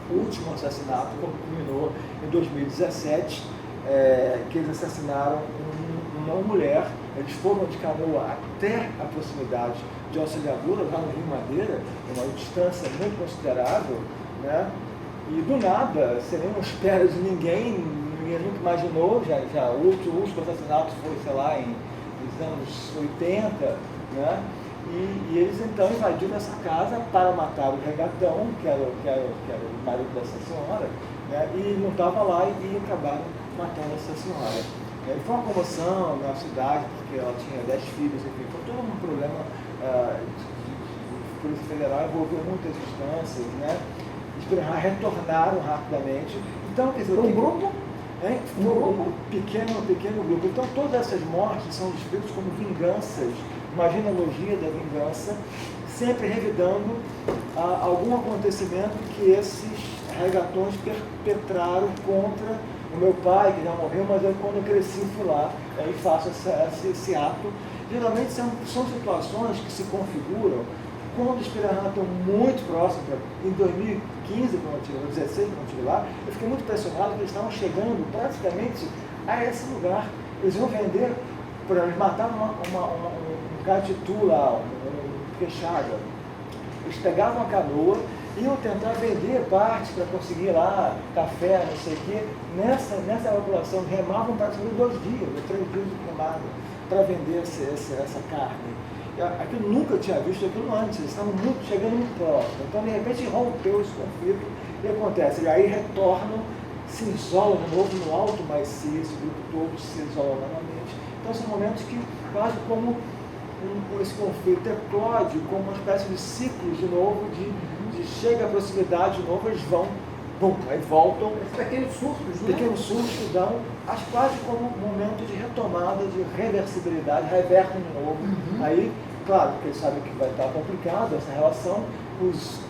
O último assassinato culminou em 2017, que eles assassinaram uma mulher. Eles foram de canoa até a proximidade de Auxiliadora, lá no Rio Madeira, uma distância muito considerável, né? E do nada, sem nenhuma espera de ninguém nunca imaginou, o último assassinato foi, sei lá, nos anos 80, né? E eles então invadiram essa casa para matar o regatão, que era o marido dessa senhora, né? E não estava lá e acabaram matando essa senhora. E foi uma comoção na cidade, porque ela tinha 10 filhos, enfim, foi todo um problema de Polícia Federal, envolveu muitas instâncias, né? Os retornaram rapidamente. Então, quer dizer, um grupo? Um pequeno grupo. Então, todas essas mortes são descritas como vinganças, uma genealogia da vingança, sempre revidando algum acontecimento que esses regatões perpetraram contra o meu pai, que já morreu, mas quando eu cresci fui lá e faço esse ato. Geralmente são situações que se configuram quando os Pirahan estão muito próximos. Em 2015, quando eu tive, 2016, quando eu estive lá, eu fiquei muito impressionado que eles estavam chegando praticamente a esse lugar. Eles iam vender, eles mataram um catitu lá, um queixada. Eles pegavam a canoa, iam tentar vender parte para conseguir lá café, não sei o quê. Nessa população, remavam praticamente 2 dias, 3 dias de remada, para vender essa carne. Aquilo nunca tinha visto aquilo antes, eles estavam chegando muito próximo. Então, de repente, rompeu esse conflito e acontece. E aí retornam se isola de novo no alto Maici, esse grupo todo se isola novamente. Então são momentos que quase como esse conflito eclode, como uma espécie de ciclo de novo, de chega a proximidade de novo, eles vão, bum, aí voltam. Pequenos surtos, né? Pequenos surtos que dão, quase como um momento de retomada, de reversibilidade, revertem de novo. Aí, claro, porque eles sabem que vai estar complicado essa relação, os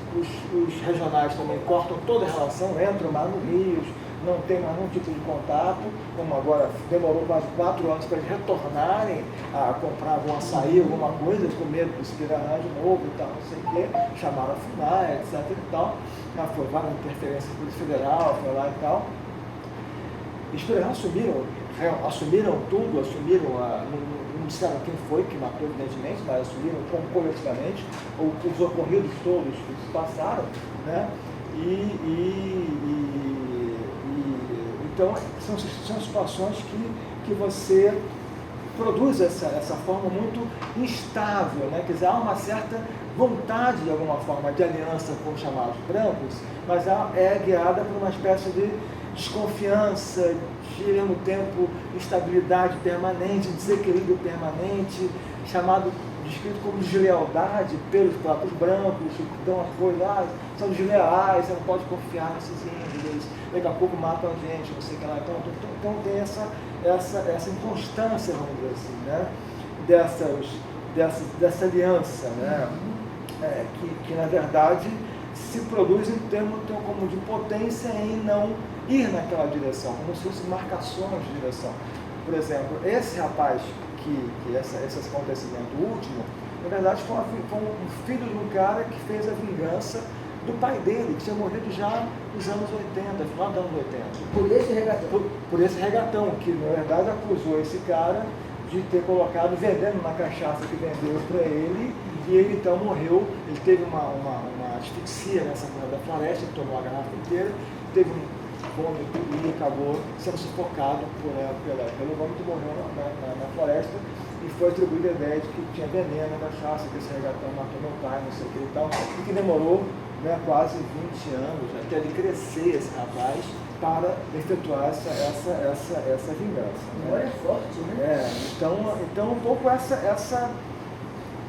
regionais também cortam toda a relação, entram mais no Rio, não tem mais nenhum tipo de contato, como agora demorou quase 4 anos para eles retornarem a comprar algum açaí, alguma coisa, com medo de se virar de novo e tal, não sei o quê, chamaram a FUNAI, etc e tal, já foi várias interferências da Polícia Federal, foi lá e tal. Eles assumiram tudo, não disseram quem foi que matou, evidentemente, mas assumiram coletivamente os ocorridos todos que se passaram, né? Então, são situações que você produz essa forma muito instável, né? Quer dizer, há uma certa vontade, de alguma forma, de aliança com os chamados brancos, mas ela é guiada por uma espécie de desconfiança, de, ao mesmo tempo, instabilidade permanente, desequilíbrio permanente, descrito como deslealdade pelos próprios brancos, que dão as coisas, são desleais, você não pode confiar nesses índios, daqui a pouco matam a gente, não sei o que lá. Então tem essa inconstância, vamos dizer assim, né? Dessa aliança, né? Que na verdade se produz em termos como de potência em não ir naquela direção, como se fossem marcações de direção. Por exemplo, esse rapaz, esse acontecimento último, na verdade foi um filho de um cara que fez a vingança do pai dele, que tinha morrido já nos anos 80, final dos anos 80. Por esse regatão? Por esse regatão, que na verdade acusou esse cara de ter colocado, vendendo uma cachaça que vendeu para ele, e ele então morreu. Ele teve uma asfixia nessa coisa da floresta, ele tomou a garrafa inteira, teve um vômito e acabou sendo sufocado pelo vômito, morreu na floresta, e foi atribuída a ideia de que tinha veneno na cachaça, que esse regatão matou meu pai, não sei o que e tal, e que demorou, né, quase 20 anos até ele crescer, esse rapaz, para efetuar essa vingança. Né? É forte, né? Então um pouco essa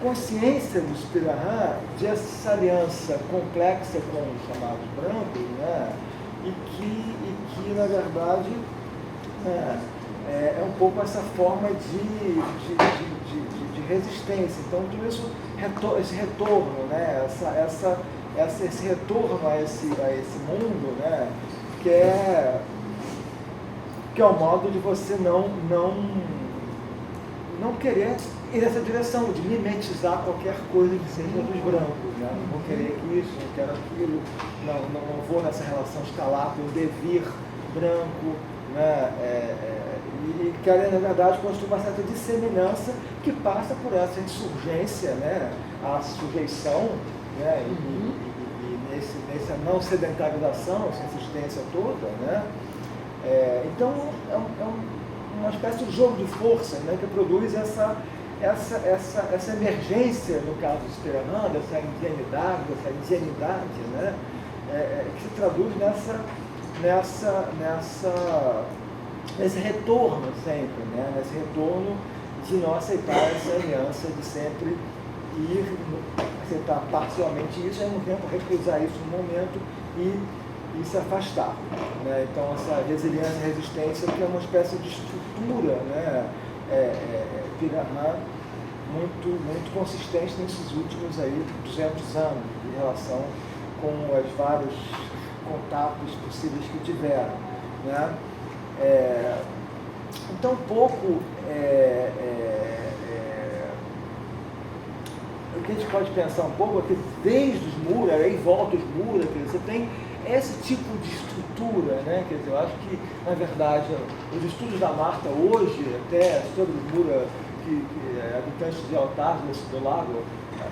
consciência dos Pirahan de essa aliança complexa com os chamados brancos, né? E que na verdade é um pouco essa forma de resistência. Então tudo isso, esse retorno, né? Esse retorno a esse mundo, né? Que é o modo de você não querer ir nessa direção, de mimetizar qualquer coisa que seja dos brancos, né? Não vou querer isso, não quero aquilo, não vou nessa relação escalar com o devir branco, né? E querem, na verdade, construir uma certa disseminância que passa por essa insurgência, né? A sujeição, né? E nessa não sedentarização, essa insistência toda, né? Então é uma espécie de jogo de força, né? Que produz essa emergência, no caso do Pirahan, dessa indianidade, né? Que se traduz nesse retorno sempre, né? Nesse retorno de não aceitar essa aliança, de sempre aceitar parcialmente isso, e ao mesmo tempo recusar isso no momento e se afastar, né? Então essa resiliência e resistência, que é uma espécie de estrutura, né? Pirahan muito consistente nesses últimos aí 200 anos, em relação com os vários contatos possíveis que tiveram, né? Então, um pouco o que a gente pode pensar um pouco é que desde os Mura, aí volta os Mura, quer dizer, você tem esse tipo de estrutura, né? Quer dizer, eu acho que, na verdade, os estudos da Marta hoje, até sobre os Mura, que habitantes de Altar, do lago,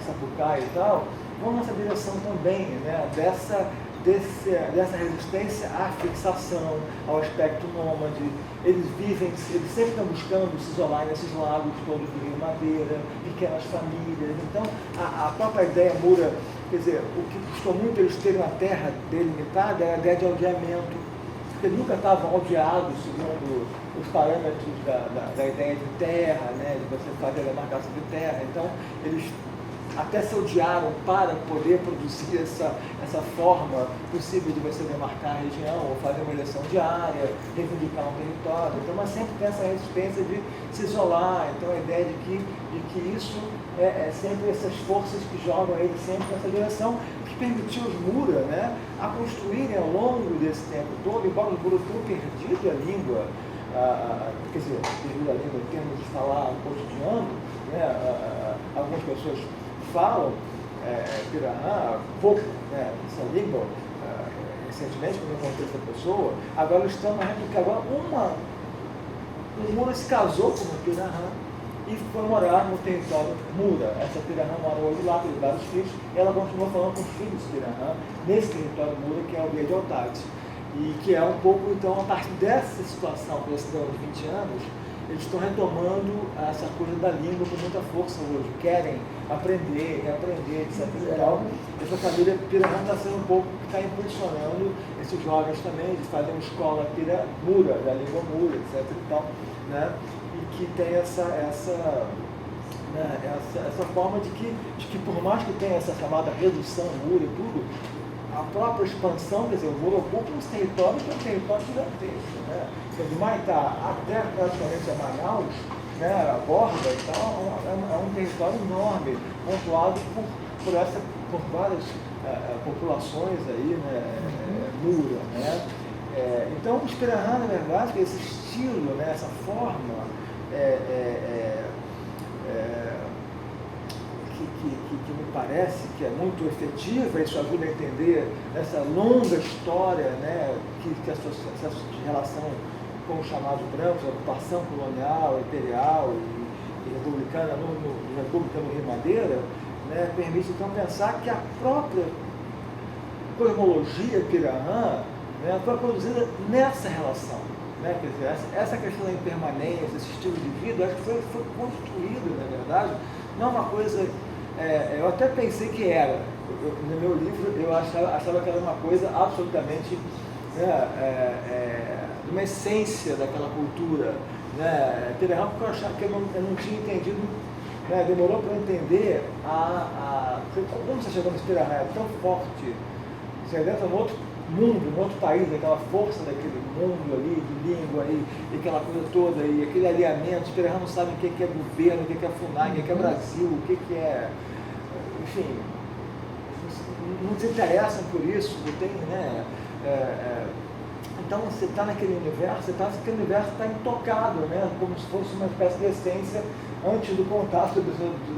Sapucaí e tal, vão nessa direção também, né? Dessa resistência à fixação, ao aspecto nômade. Eles sempre estão buscando se isolar nesses lagos todos do Rio Madeira, pequenas famílias. Então, a própria ideia Mura, quer dizer, o que custou muito eles terem uma terra delimitada é a ideia de aldeamento. porque nunca estavam odiados segundo os parâmetros da ideia de terra, né, de você fazer a demarcação de terra. Então, eles até se odiaram para poder produzir essa forma possível de você demarcar a região, ou fazer uma eleição diária, reivindicar um território. Então, mas sempre tem essa resistência de se isolar. Então, a ideia de que isso é sempre essas forças que jogam ele sempre nessa direção, que permitiu os Mura, né, a construírem ao longo desse tempo todo, embora os Mura tenham perdido a língua, quer dizer, perdido a língua em termos de falar no cotidiano, né, algumas pessoas falam Pirahã, pouco, né, essa língua, recentemente, quando eu encontrei essa pessoa, agora estamos que agora um Mura se casou com uma Pirahã e foi morar no território Mura. Essa Pirahã morou hoje lá, teve vários filhos, e ela continuou falando com os filhos de Pirahã, nesse território Mura, que é o Aldeia de Altares. E que é um pouco, então, a partir dessa situação, que eles estão de 20 anos, eles estão retomando essa coisa da língua com muita força hoje, querem aprender, reaprender, etc. Essa família Pirahã está sendo um pouco que está impulsionando esses jovens também, de fazer uma escola Mura, da língua Mura, etc. Né? E que tem essa forma de que por mais que tenha essa chamada redução Mura e tudo, a própria expansão, quer dizer, o Mura ocupa um território que é um território gigantesco, né? De Humaitá até praticamente a Manaus, né, a borda e tal, é um território enorme, pontuado por várias populações aí, né, Mura, né? Então, os Pirahã, na verdade, esse estilo, né, essa forma que me parece que é muito efetiva, isso ajuda a entender essa longa história, né, essa relação com os chamados brancos, a ocupação colonial, imperial e republicana República no Rio Madeira, né, permite então pensar que a própria cosmologia Pirahã, né, foi produzida nessa relação. Né, quer dizer, essa questão da impermanência, esse estilo de vida, acho que foi construído, na verdade, não é uma coisa. Eu até pensei que era. No meu livro, eu achava que era uma coisa absolutamente, né, uma essência daquela cultura. Né? Pirahã, porque eu achava que eu não tinha entendido, né, demorou para eu entender como você chegou nesse Pirahã, é tão forte. Você entra num outro mundo, num outro país, aquela força daquele mundo ali, de língua e aquela coisa toda, e aquele alinhamento. Os Pirahã não sabem o que é governo, o que é FUNAI, o que é Brasil, o que é. Enfim, não se interessam por isso, não tem, né? Então você está naquele universo, aquele universo está intocado, né? Como se fosse uma espécie de essência antes do contato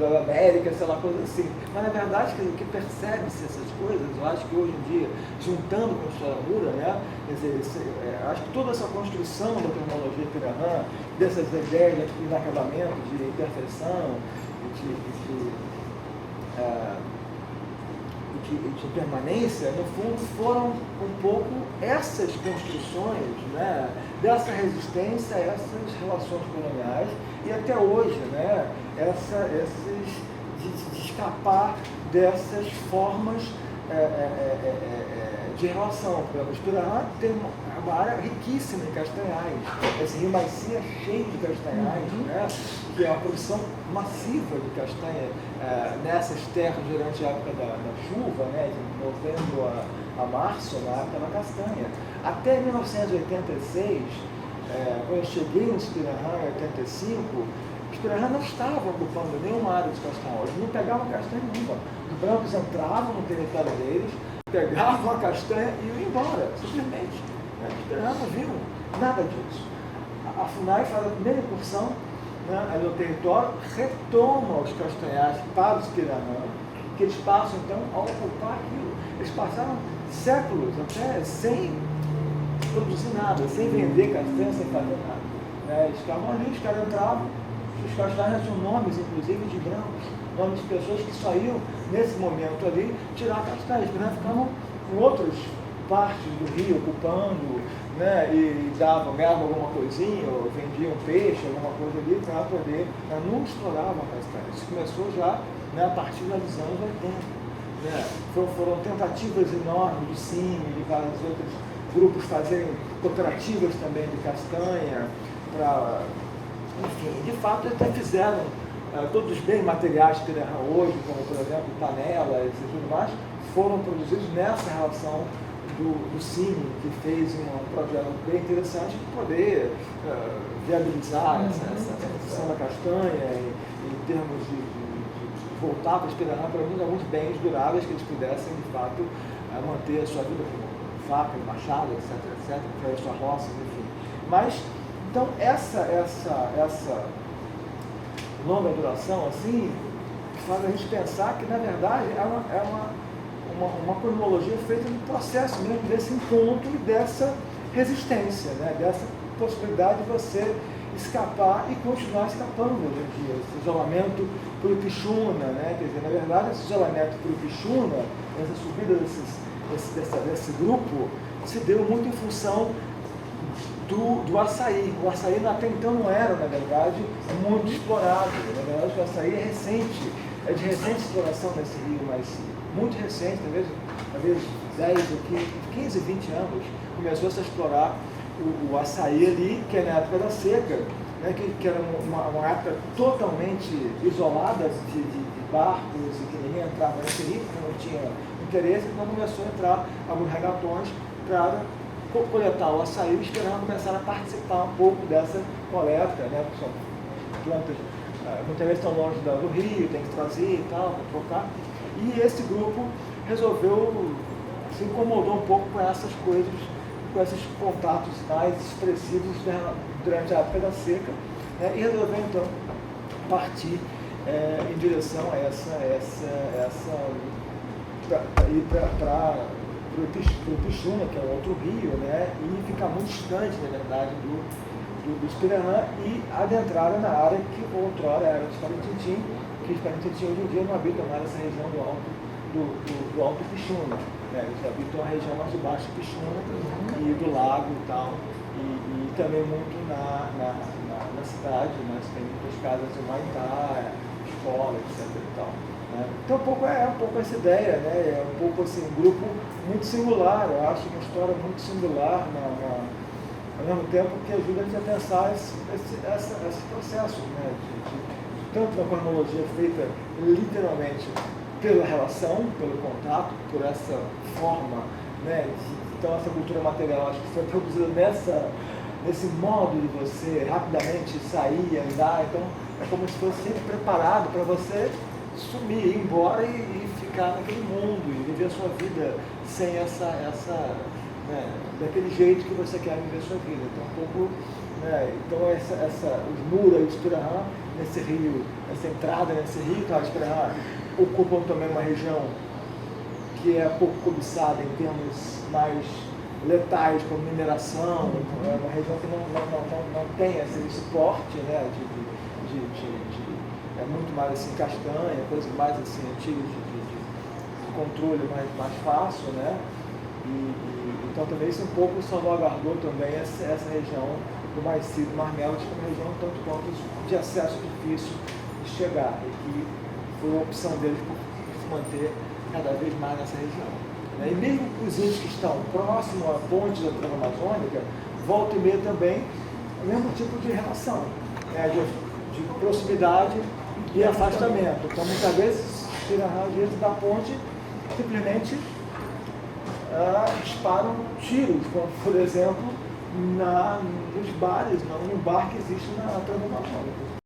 da América, sei lá, coisa assim. Mas na verdade, o que percebe-se essas coisas, eu acho que hoje em dia, juntando com a história Mura, né? Quer dizer, acho que toda essa construção da tecnologia Pirahã, dessas ideias de inacabamento, de imperfeição, de permanência, no fundo, foram um pouco essas construções, né, dessa resistência a essas relações coloniais e até hoje, né, de escapar dessas formas de relação. Por exemplo, os Pirahã tem uma área riquíssima em castanhais. Esse rio Maici é cheio de castanhais, né? Que é uma produção massiva de castanha nessas terras durante a época da chuva, né? De novembro a março, na época da castanha. Até 1986, quando eu cheguei no Pirahã em 85, os Pirahã não estavam ocupando nenhuma área de castanhal, eles não pegavam castanha nenhuma. Os brancos entravam no território deles, pegavam a castanha e iam embora, simplesmente. Os Pirahã não viram nada disso. A FUNAI faz a primeira incursão, né, no território, retoma os castanhais para os Pirahã, que eles passam então a ocupar aquilo. Eles passaram séculos até sem produzir nada, sem vender castanha, sem fazer nada. Eles ficavam ali, os caras entravam, os castanhas tinham nomes, inclusive, de brancos, nomes de pessoas que saíam, nesse momento ali, tirar castanhas. Os brancos ficavam em outras partes do rio, ocupando, né, e ganhavam alguma coisinha, ou vendiam peixe, alguma coisa ali, para poder, não exploravam castanhas. Isso começou já, né, a partir dos anos 80. Né? Foram tentativas enormes do CIMI, de várias outras grupos fazerem cooperativas também de castanha, enfim, de fato até fizeram todos os bens materiais de Pirahã hoje, como por exemplo panelas e tudo mais, foram produzidos nessa relação do Cine, que fez um projeto bem interessante de poder viabilizar essa produção da castanha em termos de voltar para Pirahã pelo menos alguns bens duráveis que eles pudessem de fato manter a sua vida como faca, machado, etc, para a sua roça, enfim. Mas, então, essa longa duração, assim, faz a gente pensar que, na verdade, é uma cronologia feita no processo mesmo desse encontro e dessa resistência, né? Dessa possibilidade de você escapar e continuar escapando hoje em dia. Esse isolamento por Ipixuna, né? Quer dizer, na verdade, esse isolamento por Ipixuna, essa subida desse grupo, se deu muito em função do açaí. O açaí até então não era, na verdade, muito explorado. Na verdade, o açaí é recente, é de recente exploração nesse rio, mas muito recente, talvez 10 ou 15, 20 anos, começou-se a explorar o açaí ali, que é na época da seca, né, que era uma época totalmente isolada de barcos e que ninguém entrava nesse rio, porque não tinha interesse, então começou a entrar alguns regatões para coletar o açaí e esperando começar a participar um pouco dessa coleta, né, porque são plantas muitas vezes estão longe do rio, tem que trazer e tal, para trocar. E esse grupo resolveu, se incomodou um pouco com essas coisas, com esses contatos mais expressivos durante a época da seca, né, e resolveu então partir em direção a ir para o Ipixuna, que é um outro rio, né, e ficar muito distante, na verdade, dos Pirahã, e adentraram na área que outrora era de Parintins, que os Parintins hoje em dia não habitam mais essa região do Alto Ipixuna, né? Eles habitam a região mais de baixo do Ipixuna e do lago e tal, e também muito na cidade, né? Tem muitas casas de Humaitá, escola, etc e tal, né? Então um pouco essa ideia, né? É um pouco assim, um grupo muito singular, eu acho uma história muito singular ao mesmo tempo que ajuda a gente a pensar esse processo, né, tanto na cronologia feita literalmente pela relação, pelo contato, por essa forma, né, então essa cultura material acho que foi produzida nesse modo de você rapidamente sair e andar, então é como se fosse sempre preparado para você sumir, ir embora e ficar naquele mundo e viver a sua vida sem daquele jeito que você quer viver a sua vida. Então, um pouco, né, então os muros de Pirahã, nesse rio, essa entrada nesse rio, tá, de Pirahã, ocupam também uma região que é pouco cobiçada em termos mais letais, como mineração, é uma região que não tem esse suporte, né, é muito mais assim, castanha, coisas mais assim, antigas de controle mais fácil, né, então também isso um pouco salvaguardou também essa região do Maicido, do Mar Mel, que é uma região tanto quanto de acesso difícil de chegar, e que foi uma opção deles por se manter cada vez mais nessa região, né? E mesmo os índios que estão próximos à ponte da Transamazônica, volta e meia também, o mesmo tipo de relação, né? de proximidade e afastamento. Então muitas vezes, Pirahã, às vezes da ponte, simplesmente disparam tiros, como por exemplo nos bares, num bar que existe na Transamazônica.